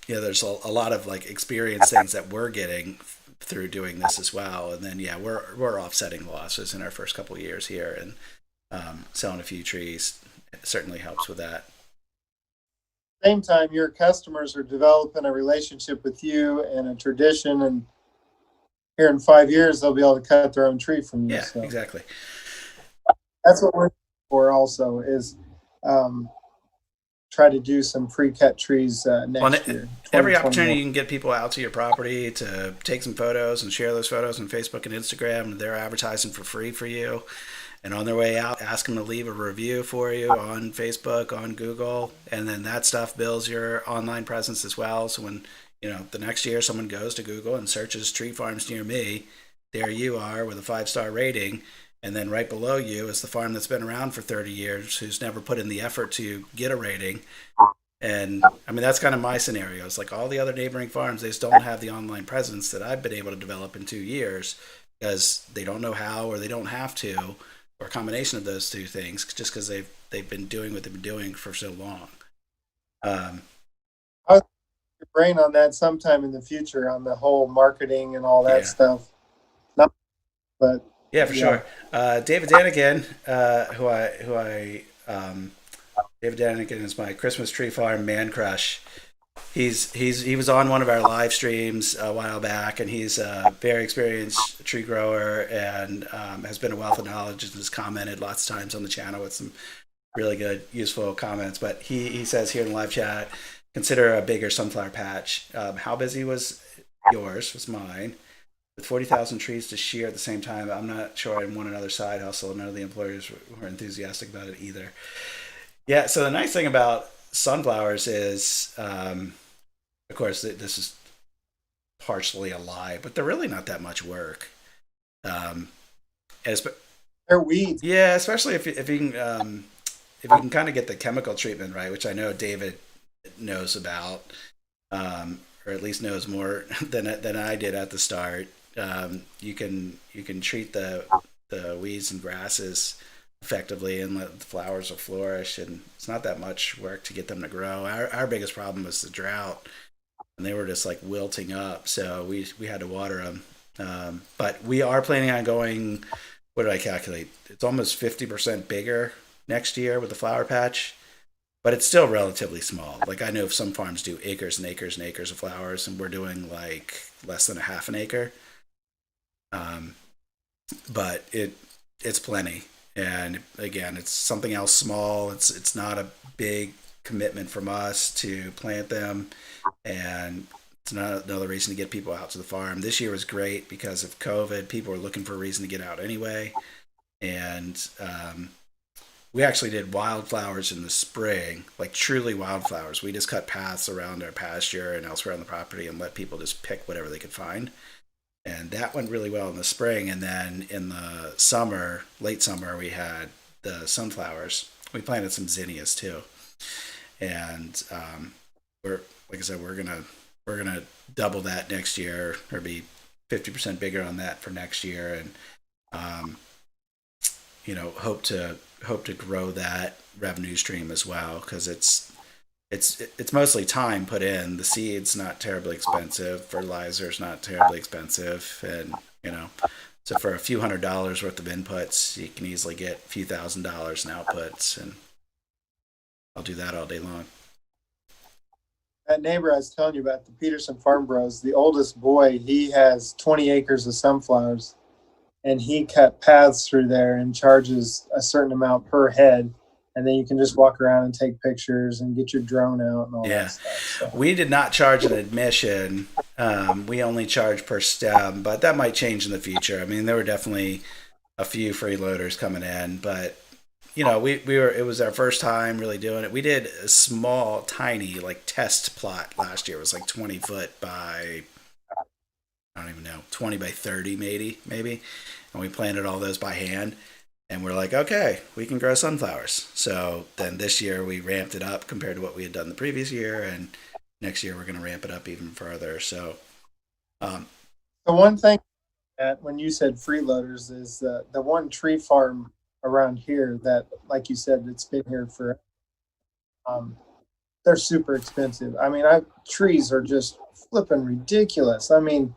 There's a lot of like experience things that we're getting through doing this as well. And then, yeah, we're offsetting losses in our first couple of years here, and selling a few trees certainly helps with that. Same time, your customers are developing a relationship with you and a tradition, and here in 5 years they'll be able to cut their own tree from you. Yeah, so exactly. that's what we're for also is try to do some pre-cut trees next year. Every opportunity you can get people out to your property to take some photos and share those photos on Facebook and Instagram, and they're advertising for free for you. And on their way out, ask them to leave a review for you on Facebook, on Google, and then that stuff builds your online presence as well. So when the next year someone goes to Google and searches tree farms near me, there you are with a 5-star rating, and then right below you is the farm that's been around for 30 years who's never put in the effort to get a rating. And I mean, that's kind of my scenario. It's like all the other neighboring farms, they just don't have the online presence that I've been able to develop in 2 years because they don't know how or they don't have to, or a combination of those two things, just because they've been doing what they've been doing for so long. I'll your brain on that sometime in the future on the whole marketing and all that stuff. Not, but yeah, for sure. David Danigan, David Danigan is my Christmas tree farm man crush. He was on one of our live streams a while back, and he's a very experienced tree grower and has been a wealth of knowledge and has commented lots of times on the channel with some really good, useful comments. But he says here in the live chat, consider a bigger sunflower patch. How busy was yours? Was mine. with 40,000 trees to shear at the same time, I'm not sure I'd want another side hustle. None of the employers were enthusiastic about it either. Yeah, so the nice thing about sunflowers is, of course, this is partially a lie, but they're really not that much work. Um, as, They're weeds. yeah, especially if you can kind of get the chemical treatment right, which I know David knows about, or at least knows more than I did at the start. You can treat the weeds and grasses effectively and let the flowers will flourish, and it's not that much work to get them to grow. Our biggest problem was the drought, and they were just like wilting up, so we had to water them. But we are planning on going. What did I calculate? It's almost 50% bigger next year with the flower patch, but it's still relatively small. Like I know some farms do acres and acres and acres of flowers, and we're doing like less than a half an acre. Um, but it's plenty. And again, it's something else small. It's not a big commitment from us to plant them, and it's not another reason to get people out to the farm. This year was great because of COVID. People were looking for a reason to get out anyway, and we actually did wildflowers in the spring, like truly wildflowers. We just cut paths around our pasture and elsewhere on the property and let people just pick whatever they could find. And that went really well in the spring. And then in the summer, late summer, we had the sunflowers. We planted some zinnias too. And we're like I said, we're gonna double that next year, or be 50% bigger on that for next year, and um, hope to grow that revenue stream as well, because it's mostly time put in. The seed's not terribly expensive, fertilizer's not terribly expensive, and so for a few $100s worth of inputs, you can easily get a few $1,000s in outputs, and I'll do that all day long. That neighbor I was telling you about, the Peterson Farm Bros, the oldest boy, he has 20 acres of sunflowers, and he cut paths through there and charges a certain amount per head. And then you can just walk around and take pictures and get your drone out and all Yeah, that stuff. So. we did not charge an admission. We only charge per stem, but that might change in the future. I mean, there were definitely a few freeloaders coming in, but we were, it was our first time really doing it. We did a small, tiny like test plot last year. It was like 20 foot by, I don't even know, 20 by 30 maybe, and we planted all those by hand. And we're like, okay, we can grow sunflowers. So then this year we ramped it up compared to what we had done the previous year, and next year we're going to ramp it up even further. So, The one thing that when you said freeloaders is the one tree farm around here that, like you said, it's been here for, um, they're super expensive. I mean, trees are just flipping ridiculous. I mean,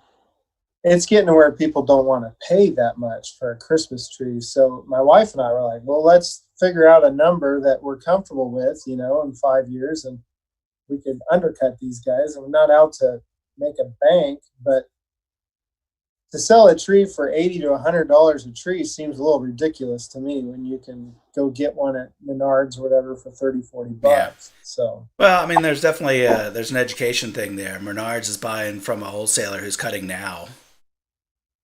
it's getting to where people don't want to pay that much for a Christmas tree. So my wife and I were like, well, let's figure out a number that we're comfortable with, in 5 years, and we could undercut these guys. And we're not out to make a bank, but to sell a tree for $80 to $100 a tree seems a little ridiculous to me when you can go get one at Menards or whatever for 30, 40 yeah. bucks. So, Well, I mean, there's definitely there's an education thing there. Menards is buying from a wholesaler who's cutting now,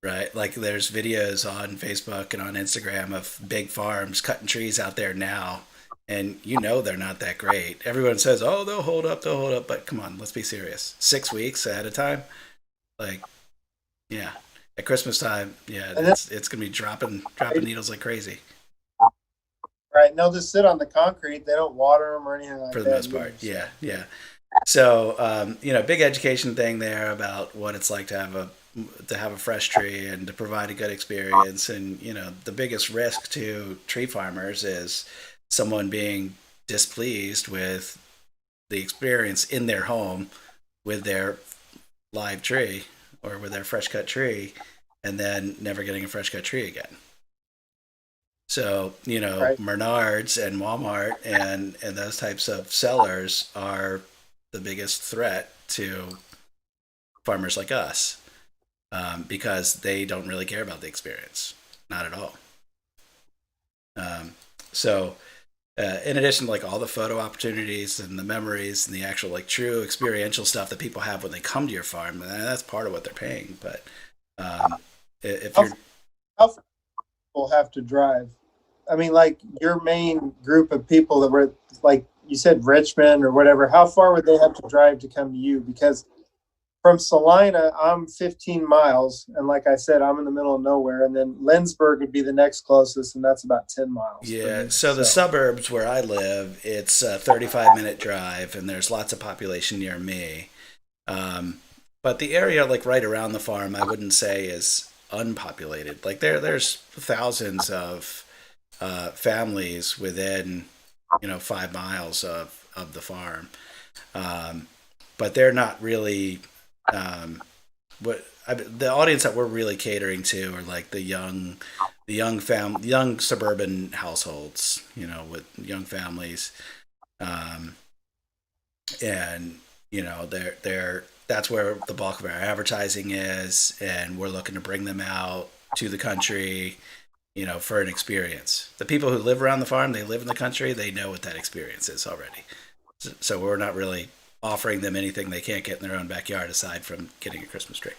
right? Like there's videos on Facebook and on Instagram of big farms cutting trees out there now, and they're not that great. Everyone says, "Oh, they'll hold up," but come on, let's be serious. 6 weeks ahead of time, like, yeah, at Christmas time, yeah, and then, it's gonna be dropping needles like crazy right, and they'll just sit on the concrete. They don't water them or anything like for the that most either. part. Yeah, yeah. So, big education thing there about what it's like to have a fresh tree and to provide a good experience. And the biggest risk to tree farmers is someone being displeased with the experience in their home with their live tree or with their fresh cut tree, and then never getting a fresh cut tree again. So, Right. Menards and Walmart and those types of sellers are the biggest threat to farmers like us, because they don't really care about the experience, not at all. So, in addition to like all the photo opportunities and the memories and the actual like true experiential stuff that people have when they come to your farm, and that's part of what they're paying. But Um, if How, you're how far people have to drive? I mean, like your main group of people that were, like you said, Richmond or whatever, how far would they have to drive to come to you? Because from Salina, I'm 15 miles. And like I said, I'm in the middle of nowhere. And then Lindsberg would be the next closest, and that's about 10 miles for Yeah, me. so the So, suburbs where I live, it's a 35-minute drive, and there's lots of population near me. Um, but the area, like right around the farm, I wouldn't say is unpopulated. Like there's thousands of families within 5 miles of the farm, um, but they're not really the audience that we're really catering to are like young suburban households, with young families, um, and they're that's where the bulk of our advertising is, and we're looking to bring them out to the country, for an experience. The people who live around the farm, they live in the country, they know what that experience is already. So we're not really offering them anything they can't get in their own backyard aside from getting a Christmas tree.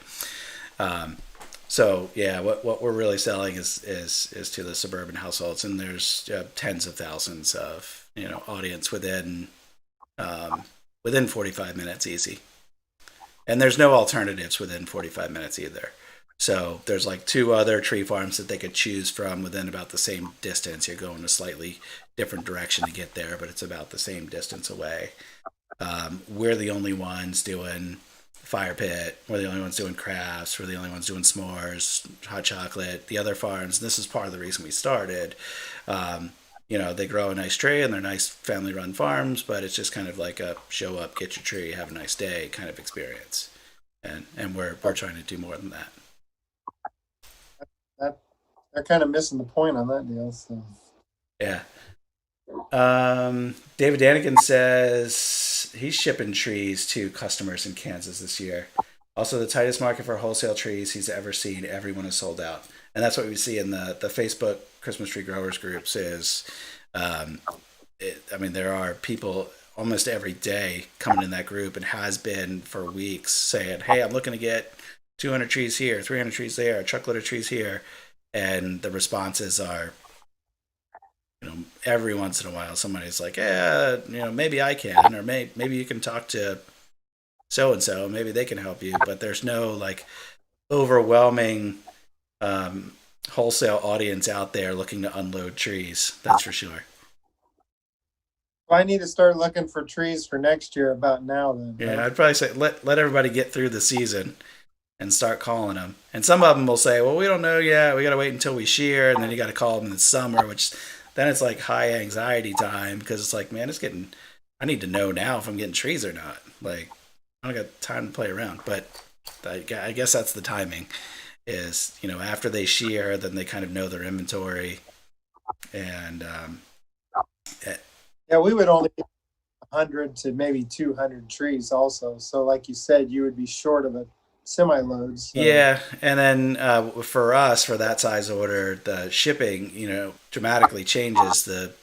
Um, so yeah, what we're really selling is to the suburban households, and there's tens of thousands of audience um, within 45 minutes easy, and there's no alternatives within 45 minutes either. So there's like two other tree farms that they could choose from within about the same distance. You're going a slightly different direction to get there, but it's about the same distance away. We're the only ones doing fire pit. We're the only ones doing crafts. We're the only ones doing s'mores, hot chocolate. The other farms, and this is part of the reason we started. Um, they grow a nice tree and they're nice family run farms, but it's just kind of like a show up, get your tree, have a nice day kind of experience. And we're trying to do more than that. that they're kind of missing the point on that deal. So, Yeah. David Danigan says he's shipping trees to customers in Kansas this year. Also, the tightest market for wholesale trees he's ever seen. Everyone is sold out, and that's what we see in the Facebook Christmas tree growers groups. Um, I mean, there are people almost every day coming in that group, and has been for weeks, saying, "Hey, I'm looking to get 200 trees here, 300 trees there, a truckload of trees here," and the responses are, every once in a while somebody's like, yeah, maybe I can, or maybe you can talk to so and so, maybe they can help you. But there's no like overwhelming um, wholesale audience out there looking to unload trees. That's for sure. I need to start looking for trees for next year about now, then, Yeah, right? I'd probably say let everybody get through the season and start calling them. And some of them will say, well, we don't know yet. We got to wait until we shear, and then you got to call them in the summer, which then it's like high anxiety time, because it's like, man, I need to know now if I'm getting trees or not. Like, I don't got time to play around. But I guess that's the timing is, after they shear, then they kind of know their inventory. And eh, Yeah, we would only get 100 to maybe 200 trees also. So, like you said, you would be short of a semi load. So, yeah, and then for us, for that size order, the shipping, dramatically changes the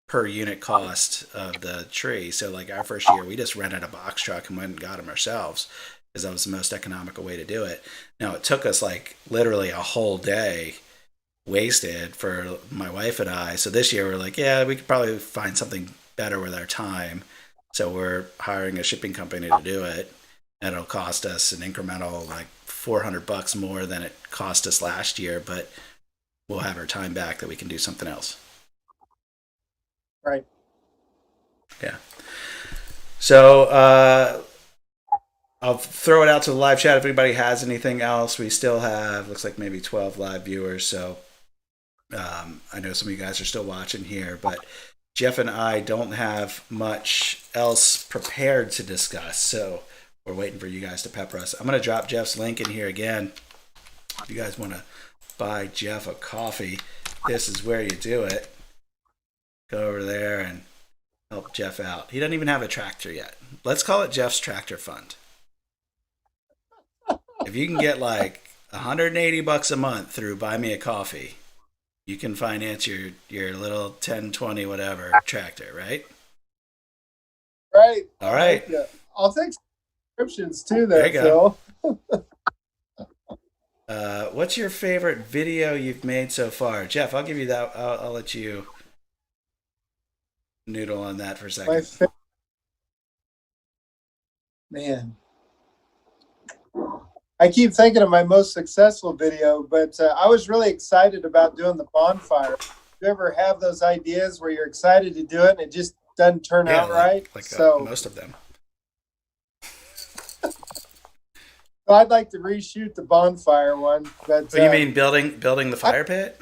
per unit cost of the tree. So like our first year, we just rented a box truck and went and got them ourselves because that was the most economical way to do it. Now it took us like literally a whole day wasted for my wife and I. So this year we're like, yeah, we could probably find something better with our time. So we're hiring a shipping company to do it, and it'll cost us an incremental like $400 more than it cost us last year, but we'll have our time back that we can do something else. right. Yeah. So I'll throw it out to the live chat if anybody has anything else. We still have, looks like maybe 12 live viewers. So I know some of you guys are still watching here, but Jeff and I don't have much else prepared to discuss. So we're waiting for you guys to pepper us. I'm going to drop Jeff's link in here again. If you guys want to buy Jeff a coffee, this is where you do it. Go over there and help Jeff out. He doesn't even have a tractor yet. Let's call it Jeff's Tractor Fund. If you can get like $180 a month through Buy Me a Coffee, you can finance your little 10, 20, whatever tractor, right? Right. All I right. like that. I'll take subscriptions too, There there, you go. Phil. What's your favorite video you've made so far? Jeff, I'll give you that. I'll let you noodle on that for a My second. man, I keep thinking of my most successful video, but I was really excited about doing the bonfire. You ever have those ideas where you're excited to do it and it just doesn't turn Yeah, out right? most of them. So I'd like to reshoot the bonfire one, but Oh, you mean building the I, fire pit?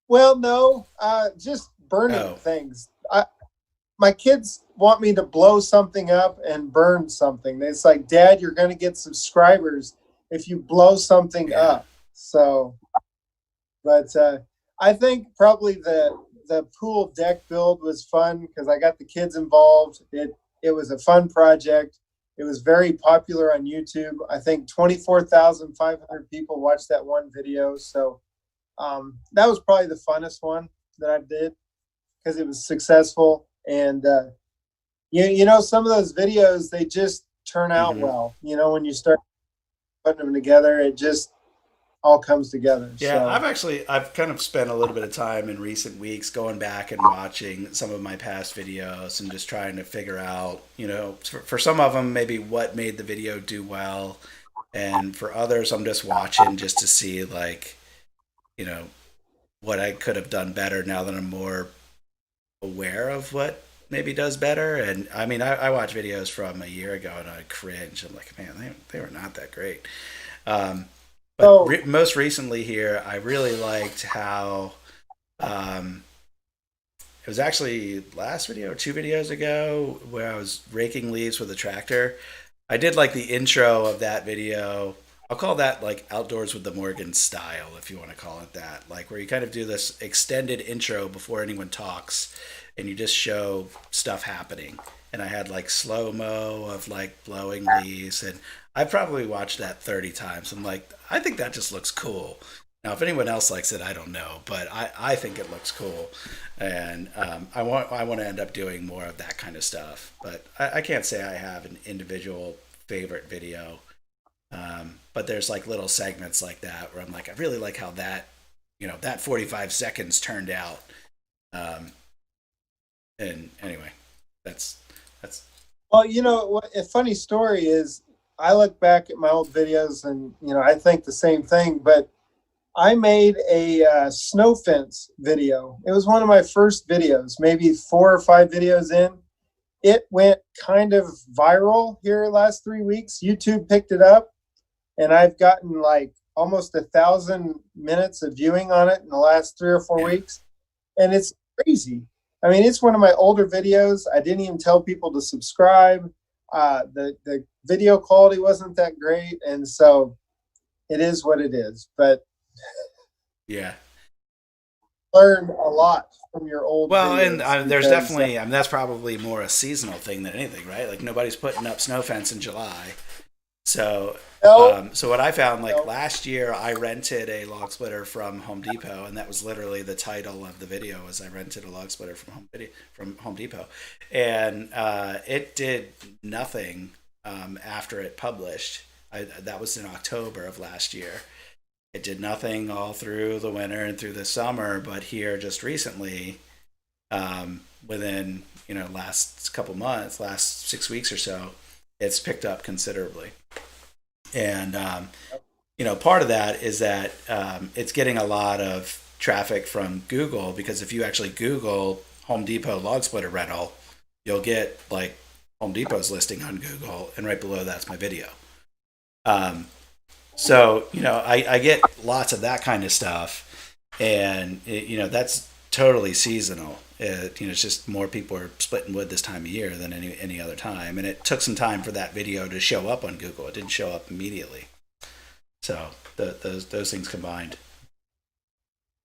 well, no, just burning Oh, things. My kids want me to blow something up and burn something. It's like, Dad, you're going to get subscribers if you blow something yeah, up. So, but I think probably the pool deck build was fun because I got the kids involved. It was a fun project. It was very popular on YouTube. I think 24,500 people watched that one video. So that was probably the funnest one that I did because it was successful. And you know, some of those videos they just turn out hmm well. You know, when you start putting them together, it just all comes together. yeah. So I've kind of spent a little bit of time in recent weeks going back and watching some of my past videos and just trying to figure out, for some of them maybe what made the video do well, and for others I'm just watching just to see like, you know, what I could have done better now that I'm more aware of what maybe does better. And I mean, I watch videos from a year ago and I cringe. I'm like, man, they were not that great. Um, but so most recently here, I really liked how um, it was actually last video or 2 videos ago where I was raking leaves with a tractor. I did like the intro of that video. I'll call that like Outdoors with the Morgan style, if you want to call it that. Like where you kind of do this extended intro before anyone talks and you just show stuff happening. And I had like slow mo of like blowing leaves. And I've probably watched that 30 times. I'm like, I think that just looks cool. Now, if anyone else likes it, I don't know, but I think it looks cool, and I want to end up doing more of that kind of stuff. But I can't say I have an individual favorite video, but there's like little segments like that where I'm like, I really like how that 45 seconds turned out. Um, and anyway, that's that's well, you know, a funny story is I look back at my old videos and you know I think the same thing, but I made a snow fence video. It was one of my first videos, maybe 4 or 5 videos in. It went kind of viral here last 3 weeks. YouTube picked it up, and I've gotten like almost 1,000 minutes of viewing on it in the last 3 or 4 yeah. weeks, and it's crazy. I mean, it's one of my older videos. I didn't even tell people to subscribe. The video quality wasn't that great, and so it is what it is. But Yeah. learn a lot from your old Well, and videos there's because definitely, I mean, that's probably more a seasonal thing than anything, right? Like nobody's putting up snow fence in July. So, no, so what I found, like no, last year, I rented a log splitter from Home Depot, and that was literally the title of the video. Was I rented a log splitter from Home Depot, and it did nothing after it published. That was in October of last year. It did nothing all through the winter and through the summer, but here just recently, within last couple months, last 6 weeks or so, it's picked up considerably. And part of that is that it's getting a lot of traffic from Google, because if you actually Google Home Depot log splitter rental, you'll get like Home Depot's listing on Google, and right below that's my video. Um, so I get lots of that kind of stuff, and that's totally seasonal. It's just more people are splitting wood this time of year than any other time, and it took some time for that video to show up on Google. It didn't show up immediately. So those things combined.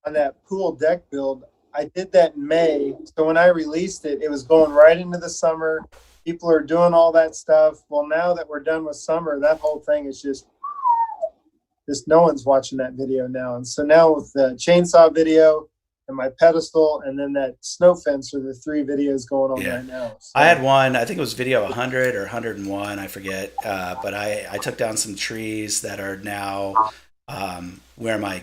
on that pool deck build, I did that in May. So when I released it, it was going right into the summer. People are doing all that stuff. Well, now that we're done with summer, that whole thing is just no one's watching that video now. And so now with the chainsaw video, and my pedestal, and then that snow fence are the three videos going on Yeah. right now. I had So one, I think it was video 100 or 101, I forget. But I took down some trees that are now where my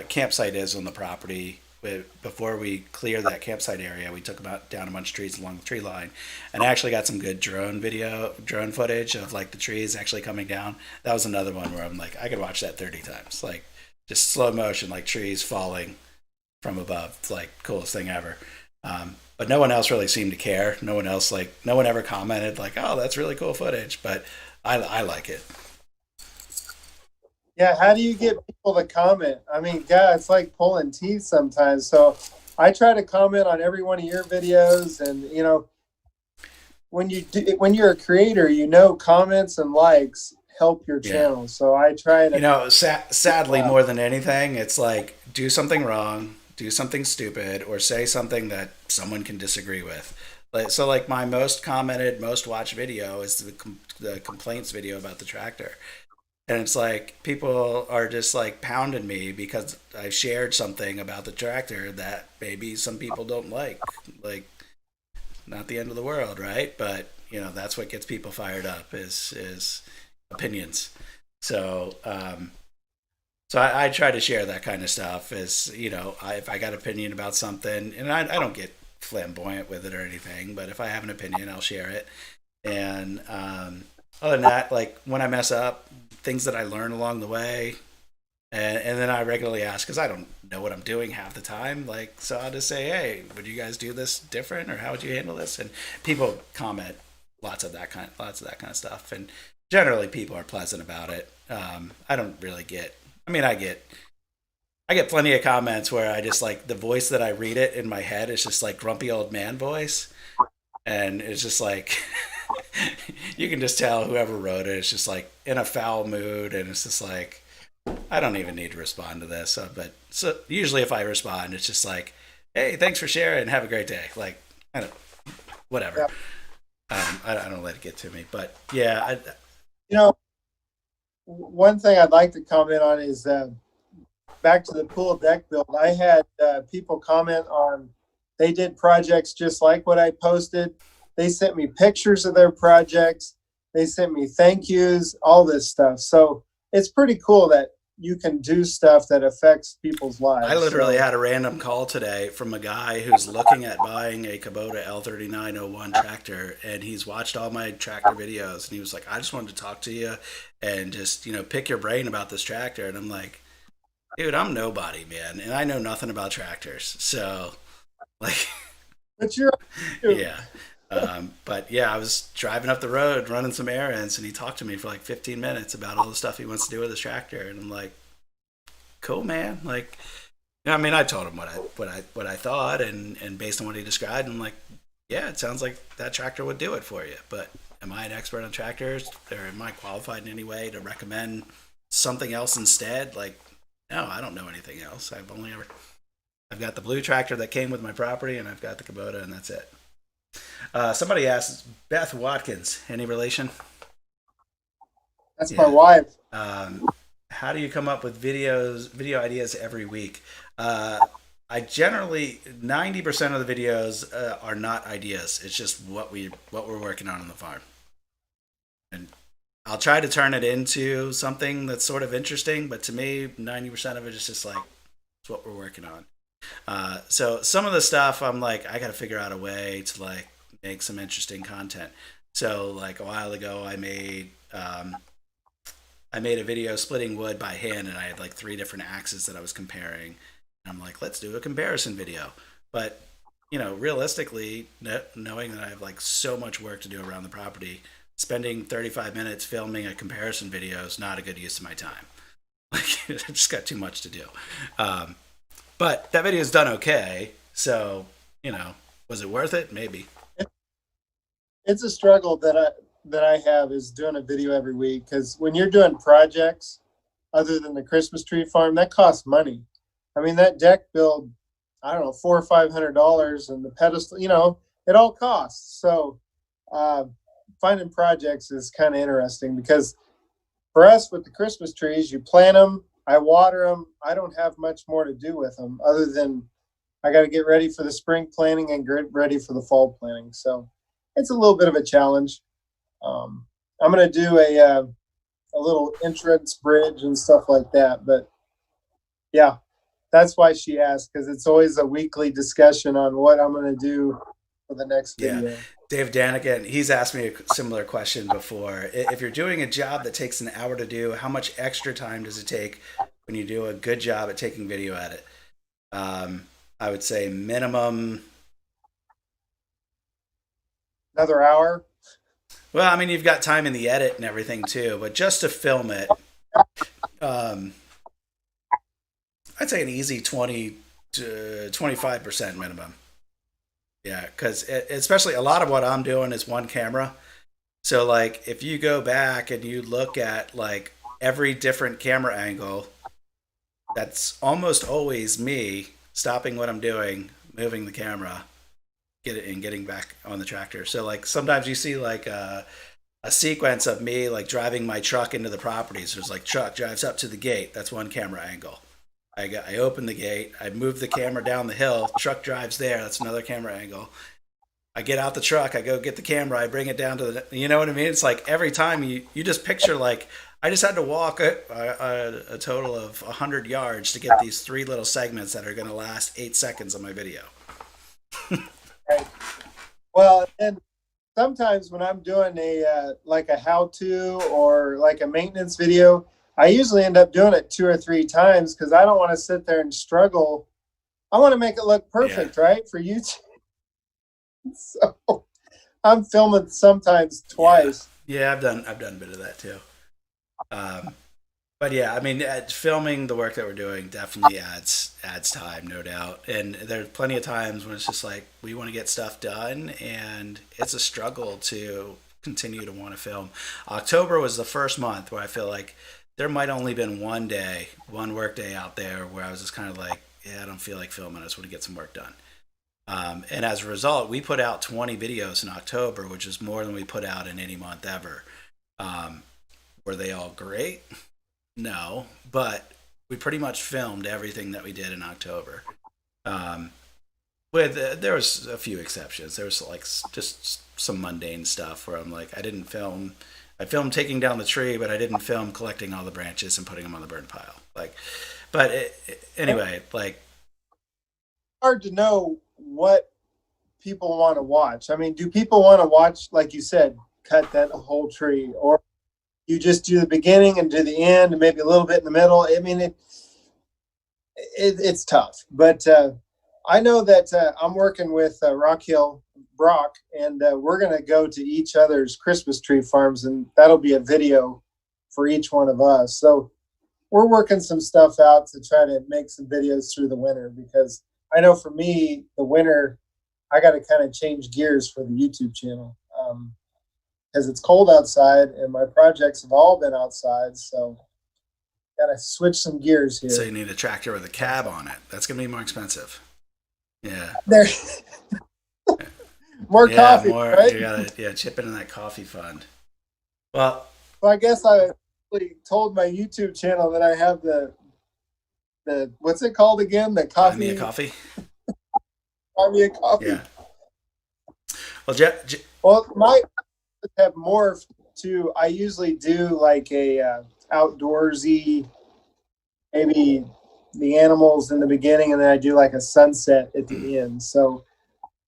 campsite is on the property. Before we cleared that campsite area, we took about down a bunch of trees along the tree line, and I actually got some good drone footage of like the trees actually coming down. That was another one where I'm like, I could watch that 30 times, like just slow motion, like trees falling from above. It's like coolest thing ever. But no one else really seemed to care. No one ever commented like, "Oh, that's really cool footage." But I like it. yeah, how do you get people to comment? I mean, God, it's like pulling teeth sometimes. So I try to comment on every one of your videos, and when you're a creator, comments and likes help your Yeah. channel. So I try to. Sadly, more than anything, it's like do something wrong, do something stupid, or say something that someone can disagree with. Like my most commented, most watched video is the complaints video about the tractor. And it's like people are just like pounding me because I shared something about the tractor that maybe some people don't like. Like, not the end of the world, right? But that's what gets people fired up is opinions. So I try to share that kind of stuff. If I got an opinion about something, and I don't get flamboyant with it or anything, but if I have an opinion, I'll share it. And other than that, like when I mess up, things that I learn along the way, and then I regularly ask because I don't know what I'm doing half the time. Like, so I'll just say, "Hey, would you guys do this different, or how would you handle this?" And people comment lots of that kind of stuff. And generally, people are pleasant about it. I don't really get. I mean, I get plenty of comments where I just like the voice that I read it in my head is just like grumpy old man voice, and it's just like you can just tell whoever wrote it is just like in a foul mood, and it's just like I don't even need to respond to this. But so usually if I respond, it's just like, "Hey, thanks for sharing. Have a great day." Like I don't, whatever. Yeah. I don't let it get to me. But yeah, You know, one thing I'd like to comment on is back to the pool deck build. I had people comment on they did projects just like what I posted. They sent me pictures of their projects. They sent me thank yous, all this stuff. So it's pretty cool that you can do stuff that affects people's lives. I literally So, had a random call today from a guy who's looking at buying a Kubota L3901 tractor, and he's watched all my tractor videos, and he was like, "I just wanted to talk to you and just pick your brain about this tractor." And I'm like, "Dude, I'm nobody, man, and I know nothing about tractors." So, like, but you're yeah. But yeah, I was driving up the road running some errands, and he talked to me for like 15 minutes about all the stuff he wants to do with his tractor, and I'm like, "Cool, man." Like, I mean, I told him what I thought, and based on what he described, I'm like, "Yeah, it sounds like that tractor would do it for you." But am I an expert on tractors, or am I qualified in any way to recommend something else instead? Like, no, I don't know anything else. I've got the blue tractor that came with my property, and I've got the Kubota, and that's it. Somebody asked Beth Watkins, any relation? that's my Yeah. wife. How do you come up with video ideas every week? I generally 90% of the videos are not ideas. It's just what we're working on the farm, and I'll try to turn it into something that's sort of interesting. But to me, 90% of it is just like it's what we're working on. So some of the stuff I'm like, I got to figure out a way to like make some interesting content. So like a while ago, I made a video splitting wood by hand, and I had like three different axes that I was comparing. And I'm like, let's do a comparison video. But realistically, knowing that I have like so much work to do around the property, spending 35 minutes filming a comparison video is not a good use of my time. Like, I've just got too much to do. But that video's done okay. So, was it worth it? Maybe. It's a struggle that I have is doing a video every week, because when you're doing projects other than the Christmas tree farm, that costs money. I mean, that deck build, I don't know, $400 or $500, and the pedestal, it all costs. So finding projects is kind of interesting, because for us with the Christmas trees, you plant them, I water them, I don't have much more to do with them other than I got to get ready for the spring planting and get ready for the fall planting. So it's a little bit of a challenge. I'm going to do a little entrance bridge and stuff like that. But yeah, that's why she asked, because it's always a weekly discussion on what I'm going to do for the next Yeah. video. Dave Danigan, he's asked me a similar question before. If you're doing a job that takes an hour to do, how much extra time does it take when you do a good job at taking video at it? I would say minimum. Another hour. Well, I mean, you've got time in the edit and everything too, but just to film it, um, I'd say an easy 20 to 25% minimum. Yeah, because especially a lot of what I'm doing is one camera. So, like, if you go back and you look at like every different camera angle, that's almost always me stopping what I'm doing, moving the camera, getting back on the tractor. So, like, sometimes you see like a sequence of me like driving my truck into the properties. There's like truck drives up to the gate. That's one camera angle. I open the gate. I move the camera down the hill. Truck drives there. That's another camera angle. I get out the truck. I go get the camera. I bring it down to the. You know what I mean? It's like every time you just picture like I just had to walk a total of 100 yards to get these three little segments that are going to last 8 seconds of my video. Right. Well, and sometimes when I'm doing a like a how-to or like a maintenance video, I usually end up doing it 2 or 3 times because I don't want to sit there and struggle. I want to make it look perfect, right, for YouTube. So I'm filming sometimes twice. Yeah, I've done a bit of that too. But yeah, I mean, filming the work that we're doing definitely adds time, no doubt. And there's plenty of times when it's just like we want to get stuff done, and it's a struggle to continue to want to film. October was the first month where I feel like there might only been one work day out there where I was just kind of like, yeah, I don't feel like filming. I just want to get some work done. And as a result, we put out 20 videos in October, which is more than we put out in any month ever. Were they all great? No, but we pretty much filmed everything that we did in October. There was a few exceptions. There was like just some mundane stuff where I'm like, I filmed taking down the tree, but I didn't film collecting all the branches and putting them on the burn pile. Anyway, like, hard to know what people want to watch. I mean, do people want to watch, like you said, cut that whole tree, or you just do the beginning and do the end and maybe a little bit in the middle? I mean, it's tough, but I know that I'm working with Rock Hill Brock, and we're going to go to each other's Christmas tree farms, and that'll be a video for each one of us. So we're working some stuff out to try to make some videos through the winter, because I know for me, the winter, I got to kind of change gears for the YouTube channel, because it's cold outside and my projects have all been outside. So got to switch some gears here. So you need a tractor with a cab on it. That's going to be more expensive. Yeah. There. More coffee, right? You got to chip into that coffee fund. Well, I guess I told my YouTube channel that I have the what's it called again? The coffee. Buy me a coffee. Buy me a coffee. Yeah. Well, Jeff. Well, my have morphed to. I usually do like a outdoorsy, maybe the animals in the beginning, and then I do like a sunset at the end. So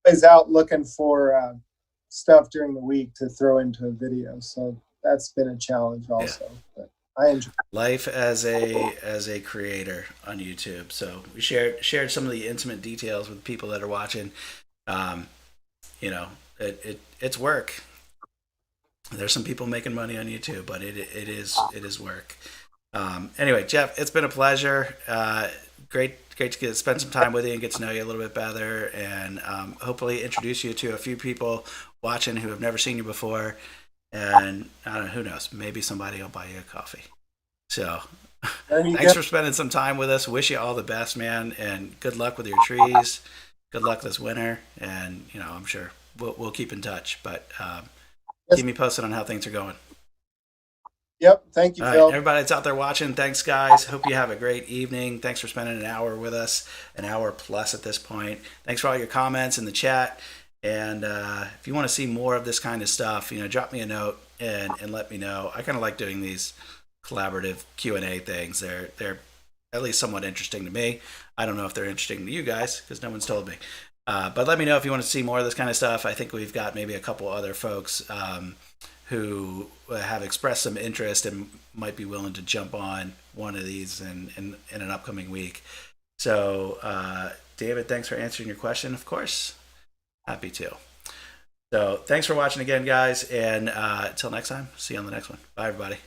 I was out looking for stuff during the week to throw into a video. So that's been a challenge also. Yeah. But I enjoy life as a creator on YouTube. So we shared some of the intimate details with people that are watching. It's work. There's some people making money on YouTube, but it is work. Anyway, Jeff, it's been a pleasure. Great to spend some time with you and get to know you a little bit better, and hopefully introduce you to a few people watching who have never seen you before. And I don't know, who knows? Maybe somebody will buy you a coffee. So thanks for spending some time with us. Wish you all the best, man, and good luck with your trees. Good luck this winter, and I'm sure we'll keep in touch. But keep me posted on how things are going. Yep. Thank you, All right, Phil. everybody that's out there watching, thanks, guys. Hope you have a great evening. Thanks for spending an hour with us, an hour plus at this point. Thanks for all your comments in the chat. And if you want to see more of this kind of stuff, drop me a note and let me know. I kind of like doing these collaborative Q&A things. They're at least somewhat interesting to me. I don't know if they're interesting to you guys because no one's told me. But let me know if you want to see more of this kind of stuff. I think we've got maybe a couple other folks who have expressed some interest and might be willing to jump on one of these in an upcoming week. So, David, thanks for answering your question, of course. Happy to. So, thanks for watching again, guys. And until next time, see you on the next one. Bye, everybody.